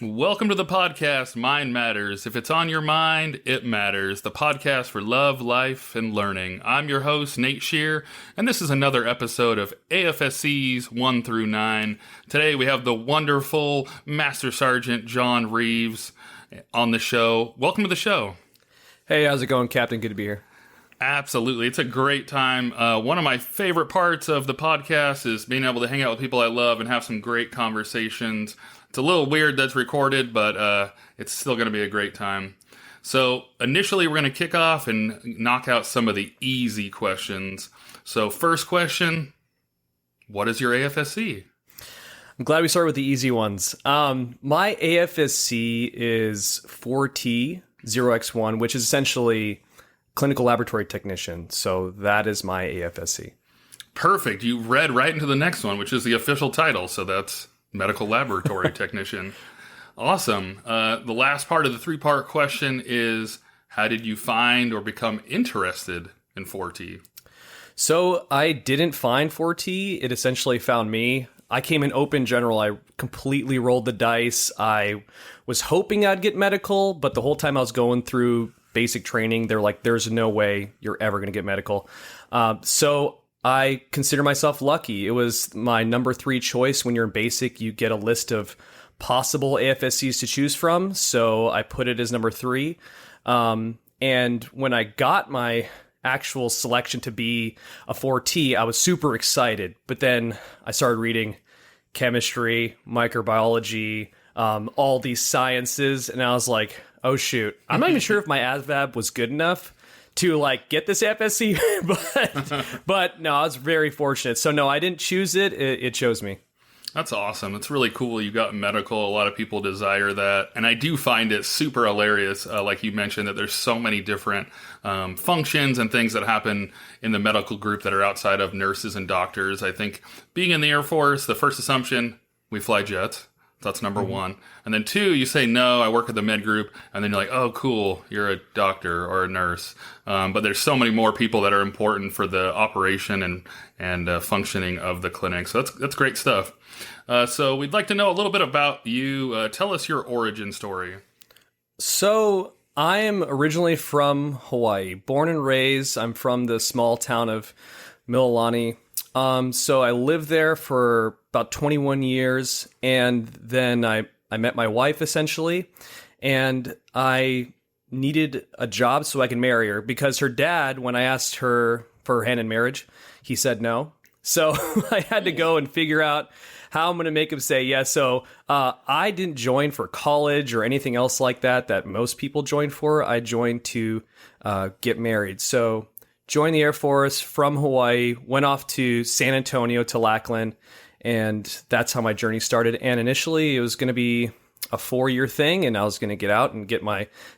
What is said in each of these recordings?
Welcome to the podcast, Mind Matters. If it's on your mind, it matters. The podcast for love, life, and learning. I'm your host, Nate Shear, and this is another episode of AFSC's 1 through 9. Today we have the wonderful Master Sergeant John Reeves on the show. Welcome to the show. Hey, how's it going, Captain? Good to be here. Absolutely. It's a great time. One of my favorite parts of the podcast is being able to hang out with people I love and have some great conversations. It's a little weird that's recorded, but it's still going to be a great time. So initially, we're going to kick off and knock out some of the easy questions. So first question, what is your AFSC? I'm glad we started with the easy ones. My AFSC is 4T0X1, which is essentially clinical laboratory technician. So that is my AFSC. Perfect. You read right into the next one, which is the official title. So that's medical laboratory technician. Awesome. The last part of the three-part question is, how did you find or become interested in 4T? So I didn't find 4T. It essentially found me. I came in open general. I completely rolled the dice. I was hoping I'd get medical, but the whole time I was going through basic training, they're like, there's no way you're ever going to get medical. So I consider myself lucky. It was my number 3 choice. When you're in basic, you get a list of possible AFSCs to choose from. So I put it as number 3. And when I got my actual selection to be a 4T, I was super excited. But then I started reading chemistry, microbiology, all these sciences. And I was like, oh, shoot. I'm not even sure if my ASVAB was good enough to get this FSC, but no, I was very fortunate. So no, I didn't choose it. It chose me. That's awesome. It's really cool you got medical. A lot of people desire that. And I do find it super hilarious, like you mentioned, that there's so many different functions and things that happen in the medical group that are outside of nurses and doctors. I think being in the Air Force, the first assumption, we fly jets. That's number 1. And then 2, you say, no, I work at the med group. And then you're like, oh, cool, you're a doctor or a nurse. But there's so many more people that are important for the operation and functioning of the clinic. So that's great stuff. So we'd like to know a little bit about you. Tell us your origin story. So I am originally from Hawaii, born and raised. I'm from the small town of Mililani. So I lived there for about 21 years, and then I met my wife, essentially, and I needed a job so I could marry her, because her dad, when I asked her for her hand in marriage, he said no. So I had to go and figure out how I'm going to make him say yes. So I didn't join for college or anything else like that most people join for. I joined to get married. So joined the Air Force from Hawaii, went off to San Antonio to Lackland, and that's how my journey started. And initially, it was going to be a 4-year thing, and I was going to get out and get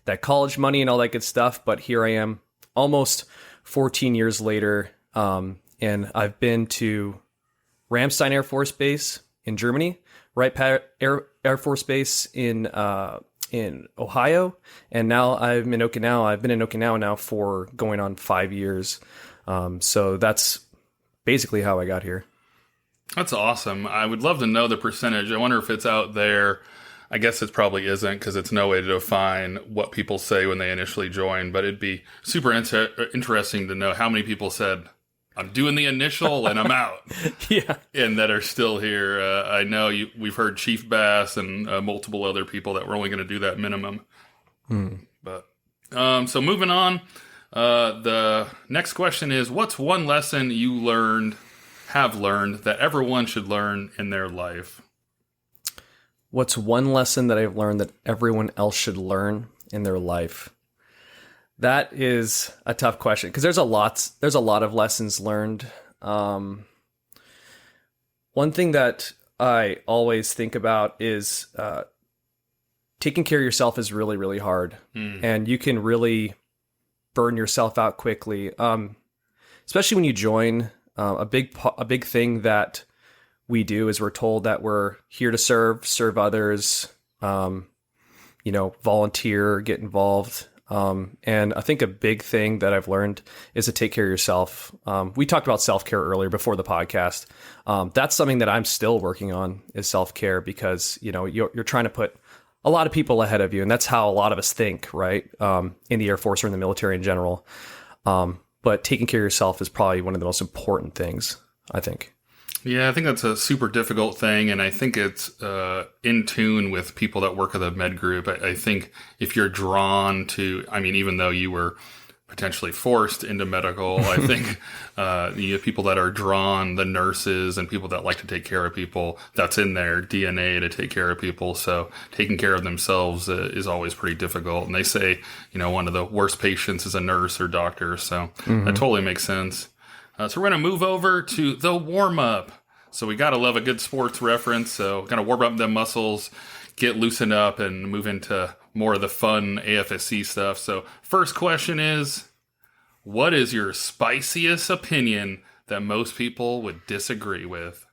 that college money and all that good stuff. But here I am, almost 14 years later, and I've been to Ramstein Air Force Base in Germany, Wright Air Force Base in Ohio, and now I'm in Okinawa. I've been in Okinawa now for going on 5 years. So that's basically how I got here. That's awesome. I would love to know the percentage. I wonder if it's out there. I guess it probably isn't, because it's no way to define what people say when they initially join, but it'd be super interesting to know how many people said, I'm doing the initial and I'm out. Yeah. And that are still here. I know we've heard Chief Bass and multiple other people that were only going to do that minimum. But so moving on, the next question is, what's one lesson you have learned that everyone should learn in their life? What's one lesson that I've learned that everyone else should learn in their life? That is a tough question, because there's a lot of lessons learned. One thing that I always think about is taking care of yourself is really, really hard, and you can really burn yourself out quickly, especially when you join. A big thing that we do is we're told that we're here to serve others, volunteer, get involved. And I think a big thing that I've learned is to take care of yourself. We talked about self-care earlier before the podcast. That's something that I'm still working on, is self-care, because, you're trying to put a lot of people ahead of you, and that's how a lot of us think, right? In the Air Force or in the military in general. But taking care of yourself is probably one of the most important things, I think. Yeah, I think that's a super difficult thing, and I think it's in tune with people that work at the med group. I think if you're drawn to, I mean, even though you were potentially forced into medical, I think you have people that are drawn, the nurses and people that like to take care of people, that's in their DNA to take care of people. So taking care of themselves is always pretty difficult. And they say, one of the worst patients is a nurse or doctor. So that totally makes sense. So we're going to move over to the warm-up. So we got to love a good sports reference. So going to warm up them muscles, get loosened up, and move into more of the fun AFSC stuff. So first question is, what is your spiciest opinion that most people would disagree with?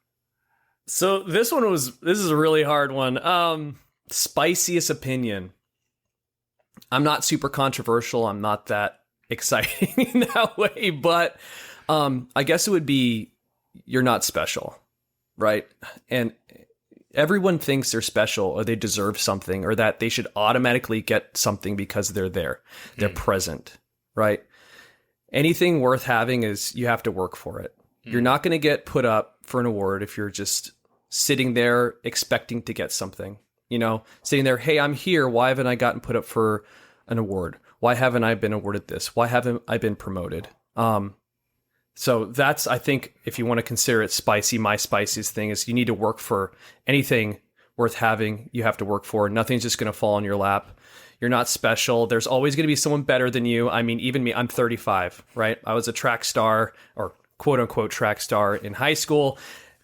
So this is a really hard one. Spiciest opinion. I'm not super controversial. I'm not that exciting in that way, but I guess it would be, you're not special, right? And everyone thinks they're special or they deserve something or that they should automatically get something because they're there. They're present, right? Anything worth having is you have to work for it. You're not going to get put up for an award if you're just sitting there expecting to get something, sitting there, hey, I'm here. Why haven't I gotten put up for an award? Why haven't I been awarded this? Why haven't I been promoted? So that's, I think, if you want to consider it spicy, my spiciest thing is you need to work for anything worth having. You have to work for. Nothing's just going to fall in your lap. You're not special. There's always going to be someone better than you. I mean, even me, I'm 35, right? I was a track star or quote unquote track star in high school.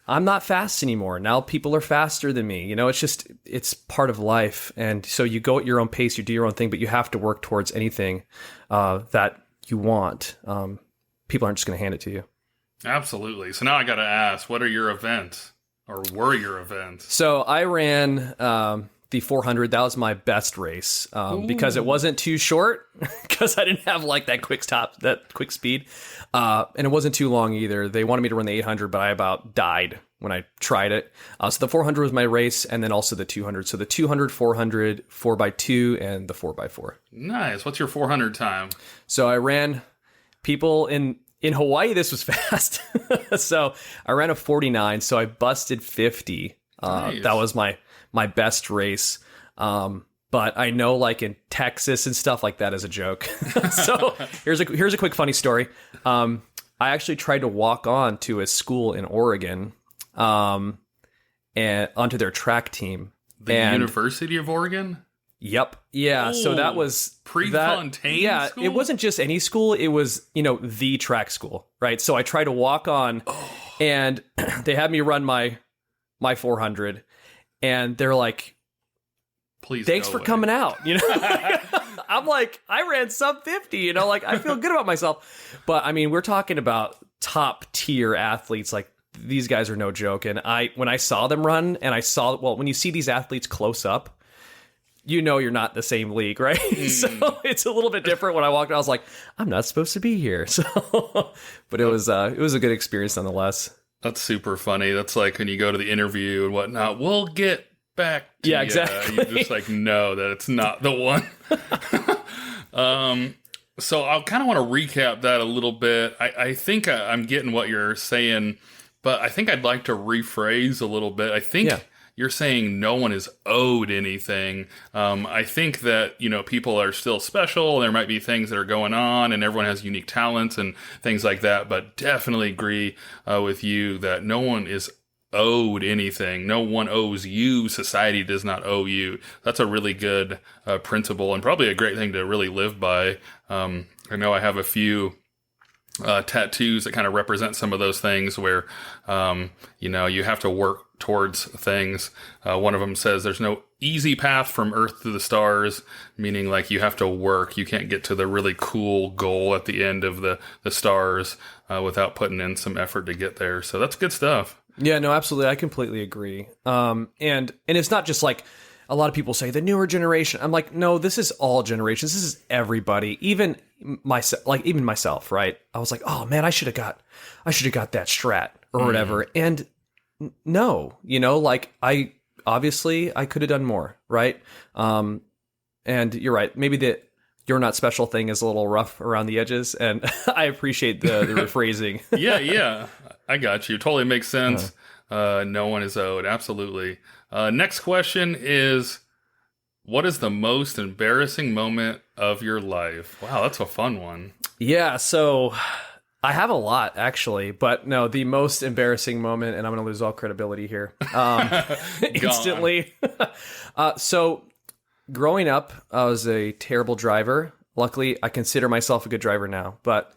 I'm not fast anymore. Now people are faster than me. It's part of life. And so you go at your own pace, you do your own thing, but you have to work towards anything that you want. People aren't just going to hand it to you. Absolutely. So now I got to ask, what are your events or were your events? So I ran the 400. That was my best race because it wasn't too short because I didn't have like that quick speed. And it wasn't too long either. They wanted me to run the 800, but I about died when I tried it. So the 400 was my race and then also the 200. So the 200, 400, 4x2 and the 4x4. Nice. What's your 400 time? So I ran... People in Hawaii, this was fast. So I ran a 49, so I busted 50. Nice. That was my best race. But I know like in Texas and stuff like that is a joke. So here's a quick funny story. I actually tried to walk on to a school in Oregon and onto their track team. The University of Oregon? Yep. Yeah. So that was Prefontaine school? It wasn't just any school. It was, the track school. Right. So I tried to walk on and they had me run my 400 and they're like, please, thanks for coming out. I'm like, I ran sub 50, I feel good about myself. But I mean, we're talking about top tier athletes. Like these guys are no joke. And when I saw them run and when you see these athletes close up, you're not the same league, right? So it's a little bit different. When I walked out, I was like, I'm not supposed to be here. So, but it was a good experience nonetheless. That's super funny. That's like when you go to the interview and whatnot, we'll get back to you. Exactly. You just like know that it's not the one. So I kind of want to recap that a little bit. I think I'm getting what you're saying, but I think I'd like to rephrase a little bit. I think... Yeah. You're saying no one is owed anything. I think that, people are still special. There might be things that are going on and everyone has unique talents and things like that. But definitely agree with you that no one is owed anything. No one owes you. Society does not owe you. That's a really good principle and probably a great thing to really live by. I know I have a few tattoos that kind of represent some of those things where, you have to work towards things. One of them says there's no easy path from Earth to the stars, meaning like you have to work. You can't get to the really cool goal at the end of the stars without putting in some effort to get there. So that's good stuff. Yeah, no, absolutely. I completely agree. And it's not just like a lot of people say the newer generation. I'm like, no, this is all generations. This is everybody, even myself, right? I was like, oh man, I should have got that strat or whatever. And no, I obviously I could have done more, right? And you're right. Maybe the "you're not special" thing is a little rough around the edges, and I appreciate the rephrasing. Yeah, I got you. Totally makes sense. No one is owed. Absolutely. Next question is, what is the most embarrassing moment of your life? Wow, that's a fun one. Yeah, so I have a lot, actually, but no, the most embarrassing moment, and I'm going to lose all credibility here instantly. So growing up, I was a terrible driver. Luckily, I consider myself a good driver now, but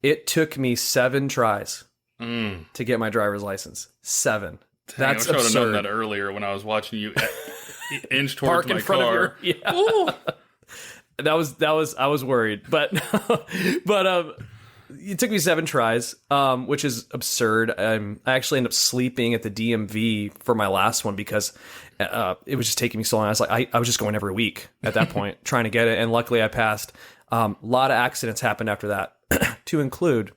it took me 7 tries to get my driver's license. 7. Dang, That's I wish I would have absurd. done that earlier when I was watching you inch towards Park my in front car. of your, yeah. That was I was worried, but it took me 7 tries, which is absurd. I actually ended up sleeping at the DMV for my last one because it was just taking me so long. I was like, I was just going every week at that point trying to get it, and luckily I passed. A lot of accidents happened after that, to include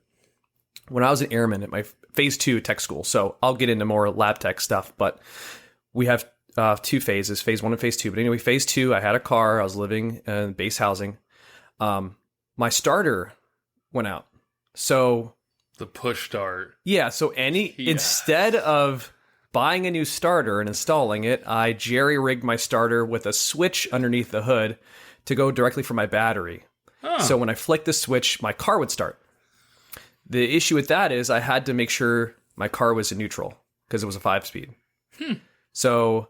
when I was an airman at my phase 2 tech school. So I'll get into more lab tech stuff, but we have 2 phases, phase 1 and phase 2. But anyway, phase 2, I had a car. I was living in base housing. My starter went out. So The push start. yeah, so instead of buying a new starter and installing it, I jerry-rigged my starter with a switch underneath the hood to go directly from my battery. So when I flicked the switch, my car would start. The issue with that is I had to make sure my car was in neutral because it was a 5-speed. So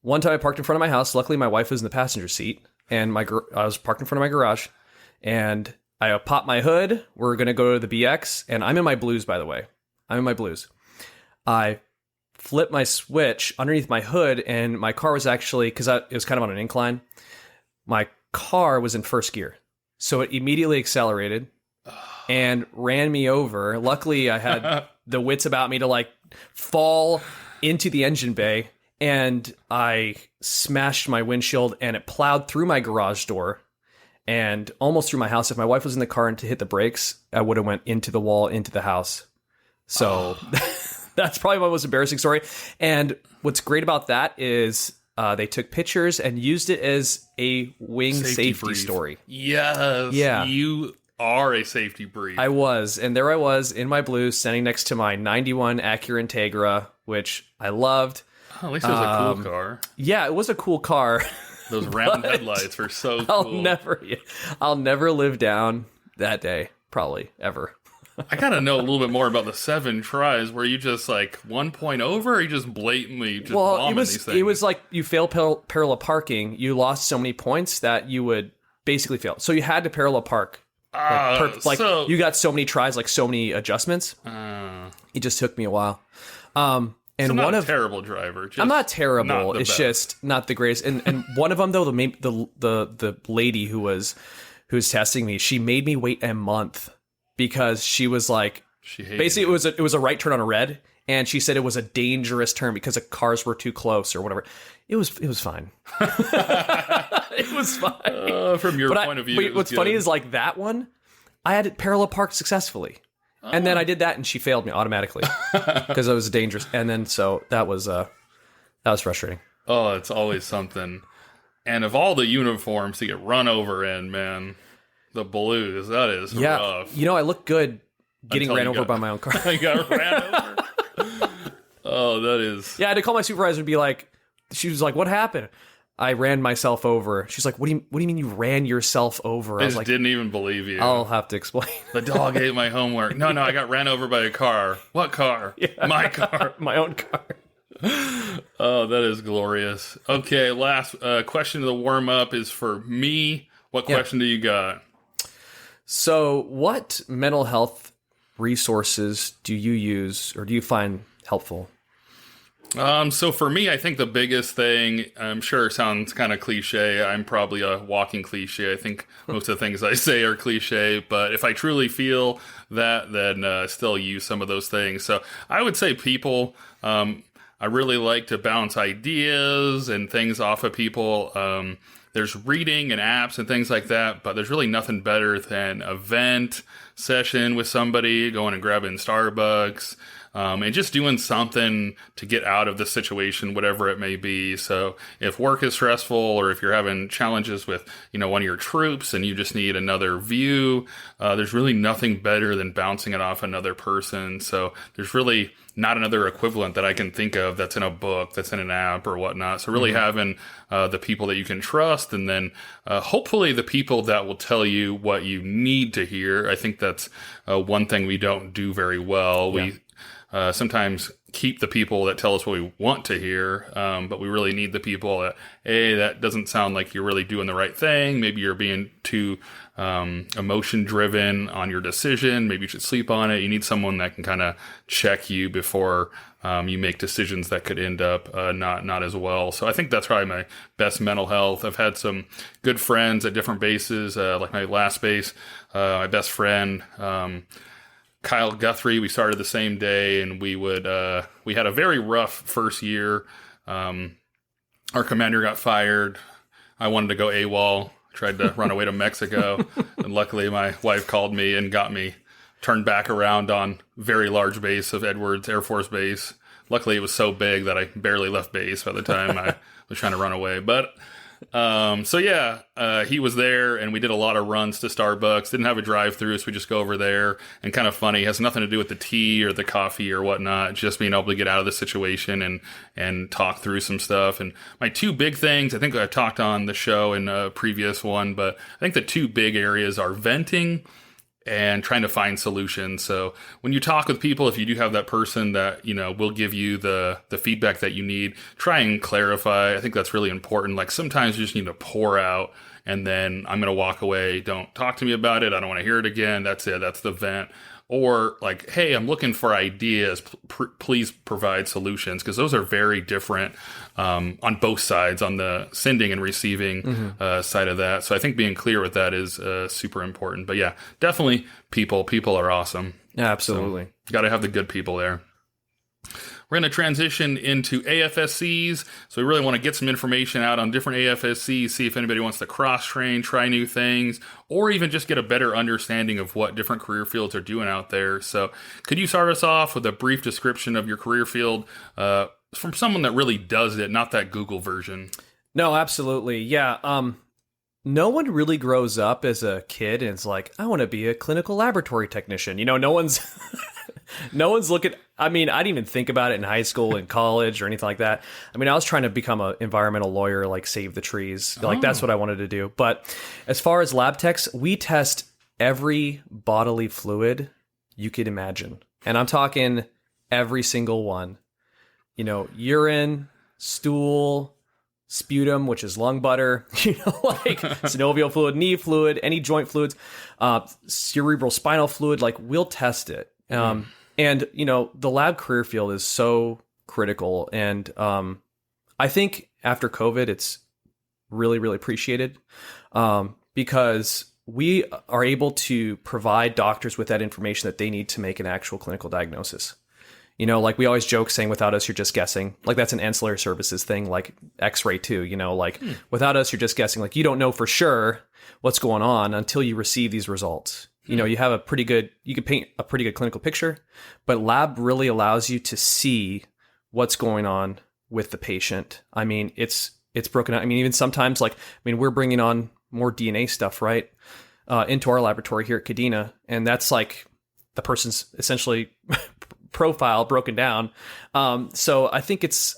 one time I parked in front of my house. Luckily, my wife was in the passenger seat, and I was parked in front of my garage, and I popped my hood. We're going to go to the BX, and I'm in my blues, by the way. I'm in my blues. I flipped my switch underneath my hood, and my car was actually, because it was kind of on an incline, my car was in first gear. So it immediately accelerated and ran me over. Luckily, I had the wits about me to like fall into the engine bay, and I smashed my windshield, and it plowed through my garage door and almost through my house. If my wife was in the car and to hit the brakes, I would have went into the wall, into the house. So that's probably my most embarrassing story. And what's great about that is they took pictures and used it as a wing safety brief. story. Yes. Yeah. You are a safety brief. I was, and there I was in my blues, standing next to my 91 Acura Integra, which I loved. Oh, at least it was a cool car. Yeah, it was a cool car. Those round headlights were so cool. I'll never live down that day, probably, ever. I gotta know a little bit more about the 7 tries. Were you just like 1 point over, or you just blatantly just bombing these things? It was like you failed parallel parking. You lost so many points that you would basically fail. So you had to parallel park. You got so many tries, like so many adjustments. It just took me a while. And so I'm not a terrible driver. I'm not terrible. It's just not the greatest. And one of them though, the lady who was testing me, she made me wait a month because she was like, basically it was a right turn on a red, and she said it was a dangerous turn because the cars were too close or whatever. It was fine. It was fine. From your point of view. What's funny is like that one, I had it parallel parked successfully. And then I did that, and she failed me automatically because it was dangerous. And then so that was frustrating. Oh, it's always something. And of all the uniforms to get run over in, man, the blues, that is rough. You know, I look good getting ran over by my own car. I got ran over. Oh, that is. Yeah, I had to call my supervisor and be like, she was like, "What happened?" I ran myself over. She's like, "What do you mean you ran yourself over?" I was like, didn't even believe you. I'll have to explain. The dog ate my homework. No, I got ran over by a car. What car? Yeah. My car. My own car. Oh, that is glorious. Okay, last question of the warm-up is for me. What question do you got? So, what mental health resources do you use or do you find helpful? So for me, I think the biggest thing, I'm sure it sounds kind of cliche. I'm probably a walking cliche. I think most of the things I say are cliche, but if I truly feel that, then still use some of those things. So I would say people, I really like to bounce ideas and things off of people. There's reading and apps and things like that, but there's really nothing better than a vent session with somebody, going and grabbing Starbucks, and just doing something to get out of the situation, whatever it may be. So if work is stressful, or if you're having challenges with, one of your troops and you just need another view, there's really nothing better than bouncing it off another person. So there's really not another equivalent that I can think of that's in a book, that's in an app or whatnot. So really having the people that you can trust, and then hopefully the people that will tell you what you need to hear. I think that's one thing we don't do very well. Yeah. We sometimes keep the people that tell us what we want to hear, but we really need the people that, hey, that doesn't sound like you're really doing the right thing. Maybe you're being too emotion driven on your decision. Maybe you should sleep on it. You need someone that can kind of check you before you make decisions that could end up not as well. So I think that's probably my best mental health. I've had some good friends at different bases, like my last base, my best friend, Kyle Guthrie. We started the same day, and we had a very rough first year. Our commander got fired. I wanted to go AWOL, tried to run away to Mexico, and luckily my wife called me and got me turned back around on very large base of Edwards Air Force Base. Luckily it was so big that I barely left base by the time I was trying to run away. But he was there, and we did a lot of runs to Starbucks. Didn't have a drive-through, so we just go over there. And kind of funny, it has nothing to do with the tea or the coffee or whatnot, just being able to get out of the situation and talk through some stuff. And my two big things, I think I talked on the show in a previous one, but I think the two big areas are venting and trying to find solutions. So when you talk with people, if you do have that person that, will give you the feedback that you need, try and clarify. I think that's really important. Like sometimes you just need to pour out, and then I'm going to walk away. Don't talk to me about it. I don't want to hear it again. That's it. That's the vent. Or like, hey, I'm looking for ideas. Please provide solutions, because those are very different on both sides, on the sending and receiving side of that. So I think being clear with that is super important. But yeah, definitely people. People are awesome. Yeah, absolutely. So, got to have the good people there. We're going to transition into AFSCs. So we really want to get some information out on different AFSCs, see if anybody wants to cross-train, try new things, or even just get a better understanding of what different career fields are doing out there. So could you start us off with a brief description of your career field from someone that really does it, not that Google version? No, absolutely. Yeah. No one really grows up as a kid and is like, I want to be a clinical laboratory technician. No one's... No one's looking. I mean, I didn't even think about it in high school and college or anything like that. I mean, I was trying to become an environmental lawyer, like save the trees. Like that's what I wanted to do. But as far as lab techs, we test every bodily fluid you could imagine. And I'm talking every single one. Urine, stool, sputum, which is lung butter, like synovial fluid, knee fluid, any joint fluids, cerebral spinal fluid, like we'll test it. And, the lab career field is so critical. And I think after COVID, it's really, really appreciated because we are able to provide doctors with that information that they need to make an actual clinical diagnosis. Like we always joke saying, without us, you're just guessing. Like that's an ancillary services thing, like X-ray too, without us, you're just guessing. Like you don't know for sure what's going on until you receive these results. You have you can paint a pretty good clinical picture, but lab really allows you to see what's going on with the patient. I mean, it's broken out. I mean, even sometimes we're bringing on more DNA stuff, right? Into our laboratory here at Kadena. And that's like the person's essentially profile broken down. So I think it's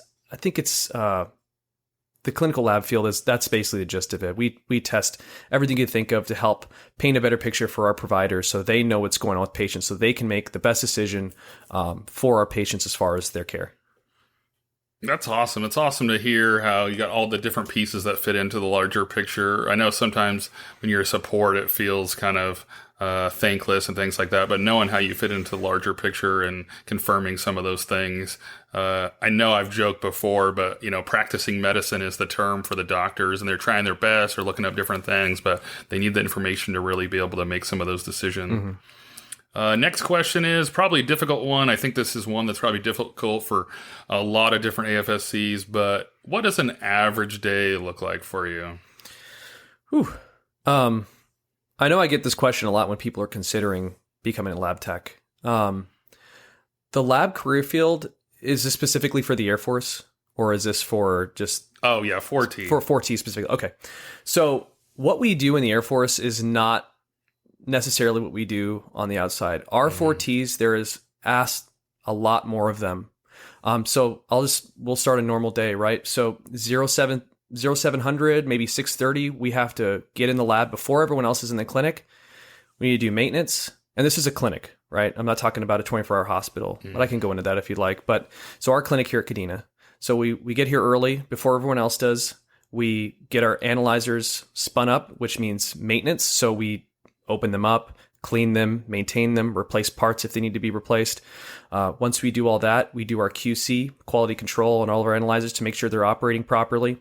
the clinical lab field that's basically the gist of it. We test everything you think of to help paint a better picture for our providers so they know what's going on with patients so they can make the best decision for our patients as far as their care. That's awesome. It's awesome to hear how you got all the different pieces that fit into the larger picture. I know sometimes when you're a support, it feels kind of thankless and things like that, but knowing how you fit into the larger picture and confirming some of those things. I know I've joked before, but practicing medicine is the term for the doctors, and they're trying their best or looking up different things, but they need the information to really be able to make some of those decisions. Next question is probably a difficult one. I think this is one that's probably difficult for a lot of different AFSCs, but what does an average day look like for you? I know I get this question a lot when people are considering becoming a lab tech. The lab career field, is this specifically for the Air Force, or is this for just... Oh, yeah, 4T. For 4T specifically. Okay. So what we do in the Air Force is not necessarily what we do on the outside. Our 4Ts, there is asked a lot more of them. So we'll start a normal day, right? So 0700, maybe 6:30, we have to get in the lab before everyone else is in the clinic. We need to do maintenance. And this is a clinic, right? I'm not talking about a 24-hour hospital, but I can go into that if you'd like. But so our clinic here at Kadena. So we get here early before everyone else does. We get our analyzers spun up, which means maintenance. So we open them up, clean them, maintain them, replace parts if they need to be replaced. Once we do all that, we do our QC, quality control, on all of our analyzers to make sure they're operating properly.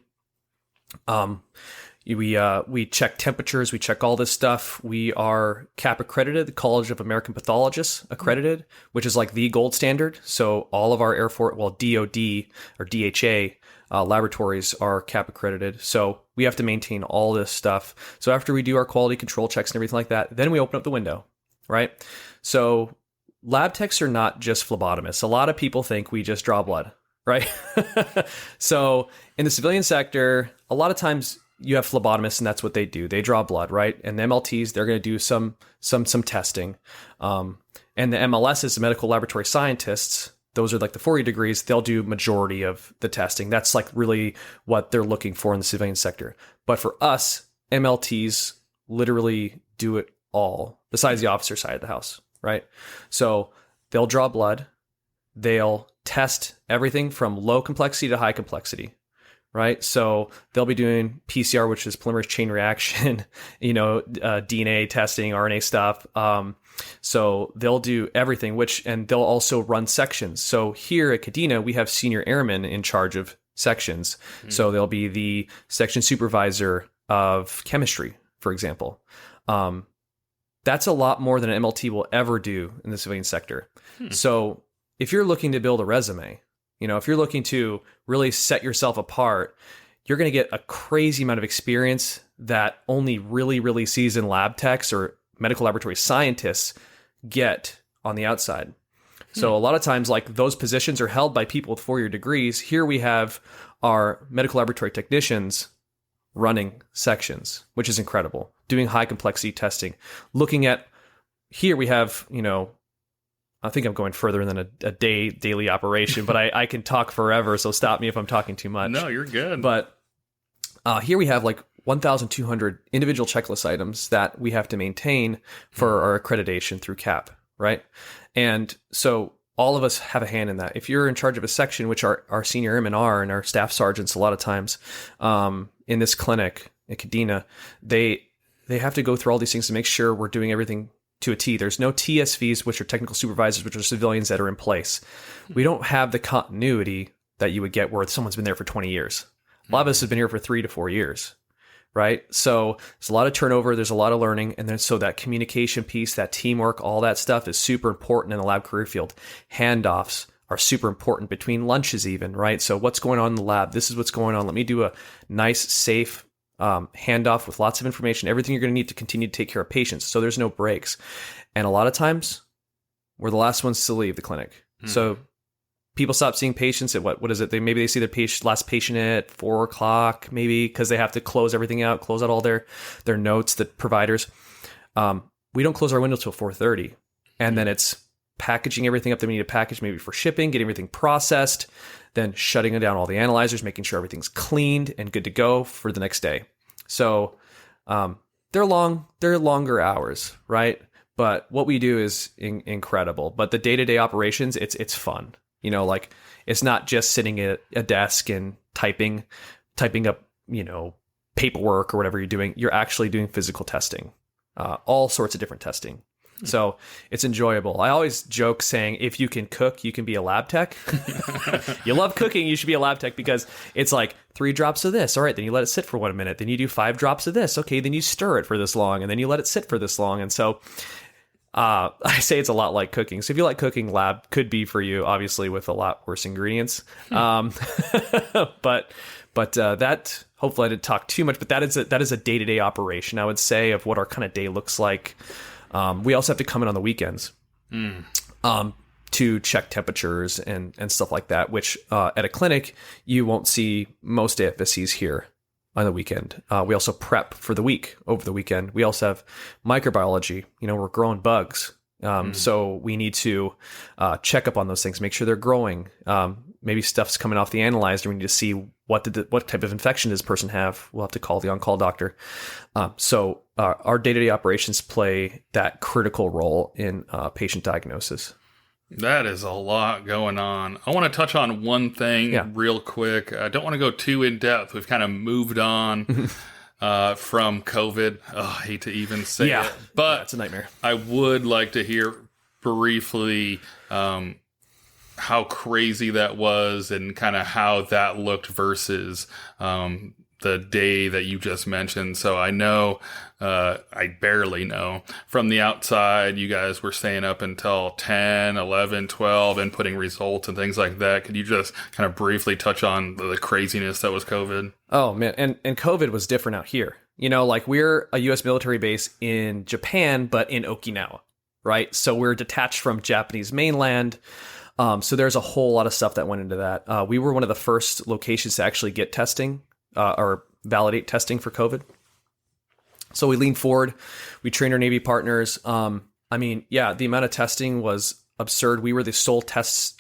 We check temperatures, we check all this stuff. We are CAP accredited, the College of American Pathologists accredited, which is like the gold standard. So all of our Air Force, DOD or DHA laboratories are CAP accredited. So we have to maintain all this stuff. So after we do our quality control checks and everything like that, then we open up the window, right? So lab techs are not just phlebotomists. A lot of people think we just draw blood, right? So in the civilian sector, a lot of times you have phlebotomists and that's what they do. They draw blood, right? And the MLTs, they're going to do some testing. And the MLSs, the medical laboratory scientists, those are like the 4-year degrees. They'll do majority of the testing. That's like really what they're looking for in the civilian sector. But for us, MLTs literally do it all besides the officer side of the house, right? So they'll draw blood. They'll test everything from low complexity to high complexity, right? So they'll be doing PCR, which is polymerase chain reaction, DNA testing, RNA stuff. So they'll do everything, and they'll also run sections. So here at Kadena, we have senior airmen in charge of sections. So they'll be the section supervisor of chemistry, for example. That's a lot more than an MLT will ever do in the civilian sector. So if you're looking to build a resume, if you're looking to really set yourself apart, you're going to get a crazy amount of experience that only really, really seasoned lab techs or medical laboratory scientists get on the outside. So a lot of times, like, those positions are held by people with 4-year degrees. Here we have our medical laboratory technicians running sections, which is incredible, doing high complexity testing. Looking at, here we have, I think I'm going further than a daily operation, but I can talk forever, so stop me if I'm talking too much. No, you're good. But here we have like 1,200 individual checklist items that we have to maintain for our accreditation through CAP, right? And so all of us have a hand in that. If you're in charge of a section, which our senior airmen are, and our staff sergeants a lot of times in this clinic at Kadena, they have to go through all these things to make sure we're doing everything to a T. There's no TSVs, which are technical supervisors, which are civilians that are in place. We don't have the continuity that you would get where someone's been there for 20 years. A lot of us have been here for 3 to 4 years, right? So there's a lot of turnover. There's a lot of learning. And then so that communication piece, that teamwork, all that stuff is super important in the lab career field. Handoffs are super important between lunches even, right? So what's going on in the lab? This is what's going on. Let me do a nice, safe handoff with lots of information, everything you're going to need to continue to take care of patients. So there's no breaks. And a lot of times we're the last ones to leave the clinic. So people stop seeing patients at what is it? Maybe they see their last patient at 4:00, maybe, because they have to close everything out, close out all their notes, the providers. We don't close our window till 4:30. And then it's packaging everything up that we need to package, maybe for shipping, getting everything processed, then shutting down all the analyzers, making sure everything's cleaned and good to go for the next day. So they're longer hours, right? But what we do is incredible. But the day-to-day operations, it's fun. Like, it's not just sitting at a desk and typing up, paperwork or whatever you're doing. You're actually doing physical testing, all sorts of different testing. So it's enjoyable. I always joke saying, if you can cook, you can be a lab tech. You love cooking, you should be a lab tech, because it's like 3 drops of this. All right, then you let it sit for 1 minute. Then you do 5 drops of this. Okay, then you stir it for this long, and then you let it sit for this long. And so I say it's a lot like cooking. So if you like cooking, lab could be for you, obviously with a lot worse ingredients. But that, hopefully I didn't talk too much, but that is a day-to-day operation, I would say, of what our kind of day looks like. We also have to come in on the weekends. to check temperatures and stuff like that, which at a clinic, you won't see most AFSCs here on the weekend. We also prep for the week over the weekend. We also have microbiology. We're growing bugs. So we need to check up on those things, make sure they're growing. Maybe stuff's coming off the analyzer. We need to see what type of infection does this person have. We'll have to call the on-call doctor. So our day-to-day operations play that critical role in patient diagnosis. That is a lot going on. I want to touch on one thing real quick. I don't want to go too in depth. We've kind of moved on from COVID. Oh, I hate to even say it, but it's a nightmare. I would like to hear briefly how crazy that was and kind of how that looked versus the day that you just mentioned. So I know, I barely know. From the outside, you guys were staying up until 10, 11, 12, inputting results and things like that. Could you just kind of briefly touch on the craziness that was COVID? Oh, man. And COVID was different out here. We're a U.S. military base in Japan, but in Okinawa, right? So we're detached from Japanese mainland. So there's a whole lot of stuff that went into that. We were one of the first locations to actually get testing or validate testing for COVID. So we leaned forward. We trained our Navy partners. The amount of testing was absurd. We were the sole test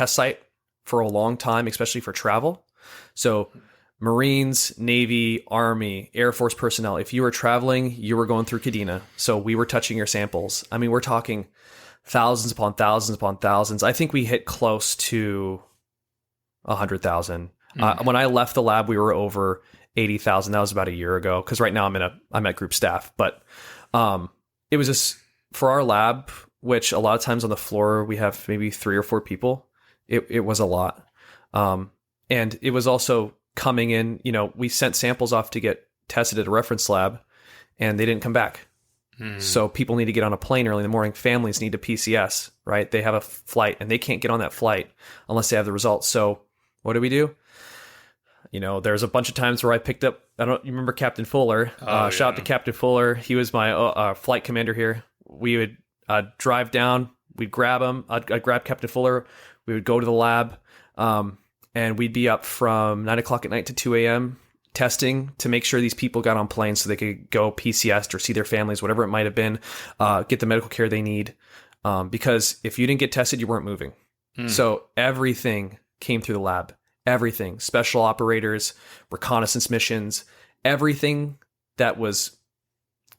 site for a long time, especially for travel. So Marines, Navy, Army, Air Force personnel, if you were traveling, you were going through Kadena. So we were touching your samples. We're talking thousands upon thousands upon thousands. I think we hit close to 100,000. When I left the lab, we were over 80,000. That was about a year ago. Because right now I'm at group staff. But it was just for our lab, which a lot of times on the floor we have maybe 3 or 4 people. It was a lot, and it was also coming in. We sent samples off to get tested at a reference lab, and they didn't come back. So people need to get on a plane early in the morning. Families need to PCS, right? They have a flight and they can't get on that flight unless they have the results. So what do? There's a bunch of times where I picked up, you remember Captain Fuller. Shout out to Captain Fuller. He was my flight commander here. We would drive down, we'd grab him. I'd grab Captain Fuller. We would go to the lab, and we'd be up from 9 o'clock at night to 2 a.m. testing to make sure these people got on planes so they could go PCS or see their families, whatever it might have been, get the medical care they need. Because if you didn't get tested, you weren't moving. So everything came through the lab. Everything, special operators, reconnaissance missions, everything that was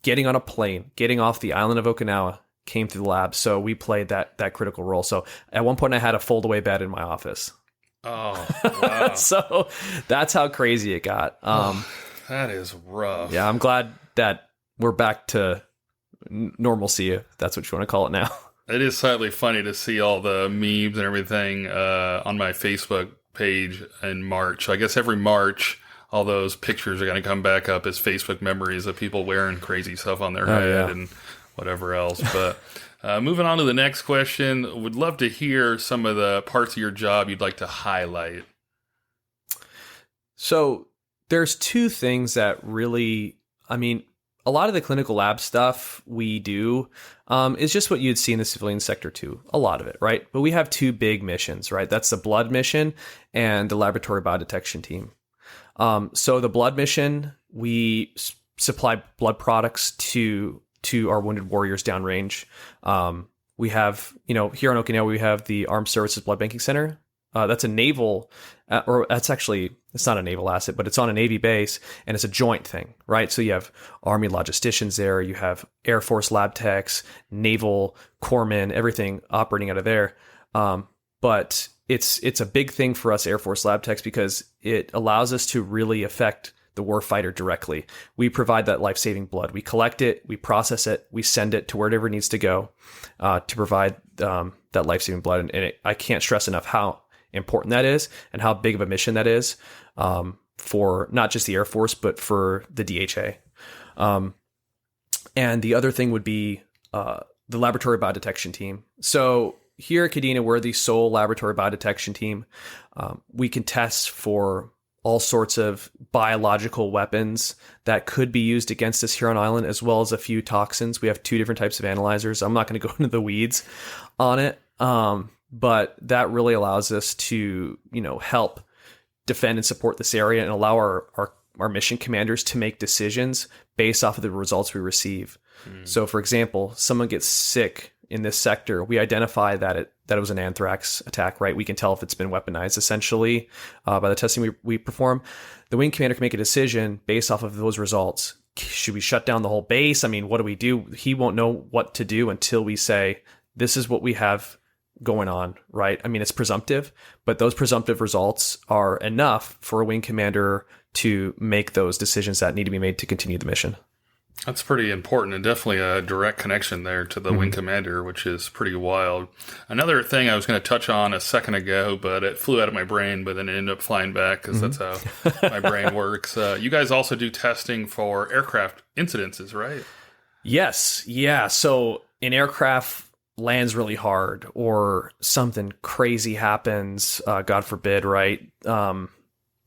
getting on a plane, getting off the island of Okinawa came through the lab. So we played that critical role. So at one point I had a fold-away bed in my office. Oh, wow. So that's how crazy it got. That is rough. Yeah, I'm glad that we're back to normalcy, if that's what you want to call it now. It is slightly funny to see all the memes and everything on my Facebook page in March. I guess every March, all those pictures are going to come back up as Facebook memories of people wearing crazy stuff on their head and whatever else. But moving on to the next question, would love to hear some of the parts of your job you'd like to highlight. So there's 2 things that really, a lot of the clinical lab stuff we do is just what you'd see in the civilian sector too. A lot of it, right? But we have 2 big missions, right? That's the blood mission and the laboratory biodetection team. So the blood mission, we supply blood products to our wounded warriors downrange. We have, here on Okinawa, we have the Armed Services Blood Banking Center. That's a naval, it's not a naval asset, but it's on a Navy base, and it's a joint thing, right? So you have Army logisticians there, you have Air Force lab techs, Naval corpsmen, everything operating out of there. But it's a big thing for us Air Force lab techs because it allows us to really affect the warfighter directly. We provide that life-saving blood. We collect it, we process it, we send it to wherever it needs to go to provide that life-saving blood. And I can't stress enough how important that is and how big of a mission that is for not just the Air Force, but for the DHA. And the other thing would be the laboratory biodetection team. So here at Kadena, we're the sole laboratory biodetection team. We can test for all sorts of biological weapons that could be used against us here on island, as well as a few toxins. We have 2 different types of analyzers. I'm not going to go into the weeds on it, But that really allows us to, help defend and support this area and allow our mission commanders to make decisions based off of the results we receive. So, for example, someone gets sick in this sector, we identify that it was an anthrax attack, right? We can tell if it's been weaponized, essentially, by the testing we perform. The wing commander can make a decision based off of those results. Should we shut down the whole base? I mean, what do we do? He won't know what to do until we say, this is what we have going on, right? I mean, it's presumptive, but those presumptive results are enough for a wing commander to make those decisions that need to be made to continue the mission. That's pretty important, and definitely a direct connection there to the wing commander, which is pretty wild. Another thing I was going to touch on a second ago, but it flew out of my brain, but then it ended up flying back because that's how my brain works. You guys also do testing for aircraft incidences, right? Yes. Yeah. So an aircraft lands really hard or something crazy happens, God forbid, right?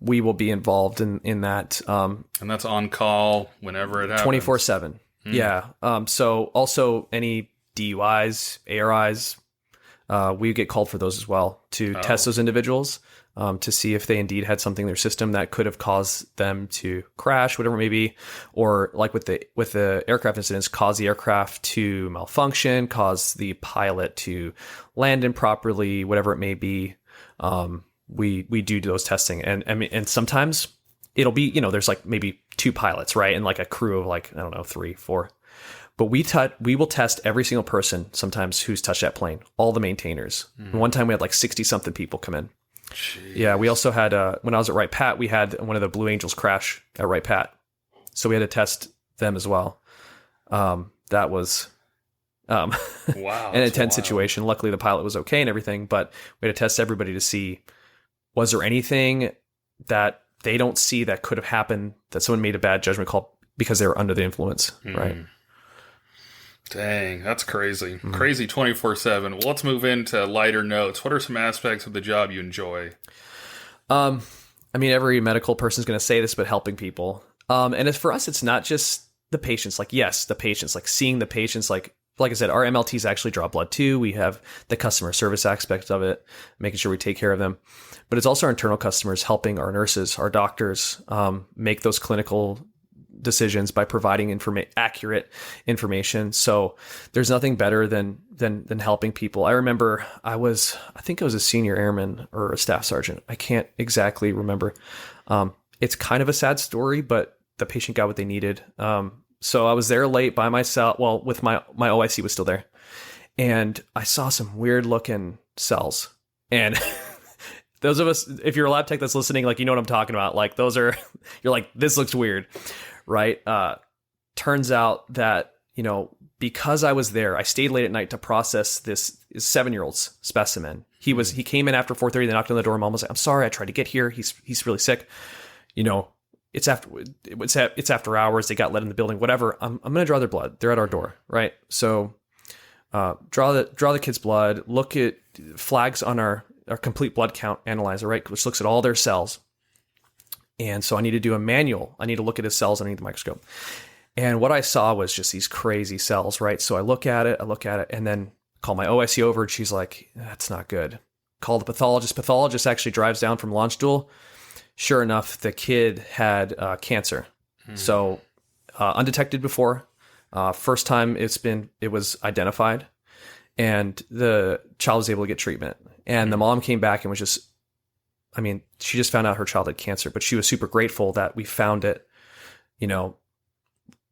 We will be involved in that. And that's on call whenever it happens. 24/7. Yeah. So also any DUIs, ARIs, we get called for those as well to test those individuals to see if they indeed had something in their system that could have caused them to crash, whatever it may be, or like with the aircraft incidents, cause the aircraft to malfunction, cause the pilot to land improperly, whatever it may be. We do those testing, and I mean, and sometimes it'll be, there's like maybe 2 pilots, right, and like a crew of like, I don't know, 3, 4. But we will test every single person sometimes who's touched that plane, all the maintainers. One time we had like 60 something people come in. Jeez. Yeah, we also had when I was at Wright Pat, we had one of the Blue Angels crash at Wright Pat, so we had to test them as well. That was wow, an intense situation. Luckily, the pilot was okay and everything, but we had to test everybody to see, was there anything that they don't see that could have happened, that someone made a bad judgment call because they were under the influence, right? Dang, that's crazy. Crazy 24/7. Well, let's move into lighter notes. What are some aspects of the job you enjoy? I mean, every medical person is going to say this, but helping people. And for us, it's not just the patients. Like, yes, the patients, like seeing the patients, like I said, our MLTs actually draw blood too. We have the customer service aspect of it, making sure we take care of them. But it's also our internal customers, helping our nurses, our doctors make those clinical decisions by providing accurate information. So there's nothing better than helping people. I remember I think I was a senior airman or a staff sergeant. I can't exactly remember. It's kind of a sad story, but the patient got what they needed. So I was there late by myself. Well, with my OIC was still there, and I saw some weird looking cells. And those of us, if you're a lab tech that's listening, like, you know what I'm talking about. Like, those are, you're like, this looks weird, right? Turns out that, because I was there, I stayed late at night to process this 7-year-old's specimen. He came in after 4:30. They knocked on the door. Mom was like, "I'm sorry, I tried to get here. He's really sick." It's after hours. They got let in the building. Whatever. I'm going to draw their blood. They're at our door, right? So, draw the kid's blood. Look at flags on our complete blood count analyzer, right? Which looks at all their cells. And so I need to do a manual. I need to look at his cells underneath the microscope. And what I saw was just these crazy cells, right? So I look at it, and then call my OIC over, and she's like, "That's not good." Call the pathologist. Pathologist actually drives down from launch duel. Sure enough, the kid had cancer. So undetected before. First time it was identified, and the child was able to get treatment. And the mom came back and was just, she just found out her child had cancer, but she was super grateful that we found it,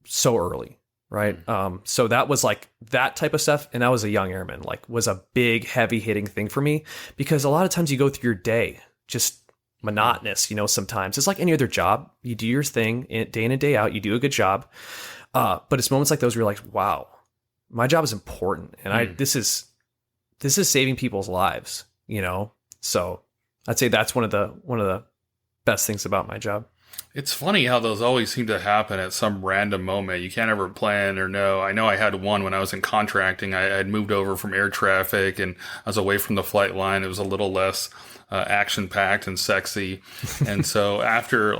so early. Right. So that was like that type of stuff. And I was a young airman, was a big, heavy hitting thing for me, because a lot of times you go through your day just monotonous, sometimes it's like any other job. You do your thing day in and day out. You do a good job. But it's moments like those where you're like, wow, my job is important. And this is saving people's lives, So I'd say that's one of the best things about my job. It's funny how those always seem to happen at some random moment. You can't ever plan or know. I know I had one when I was in contracting. I had moved over from air traffic, and I was away from the flight line. It was a little less action-packed and sexy. And so after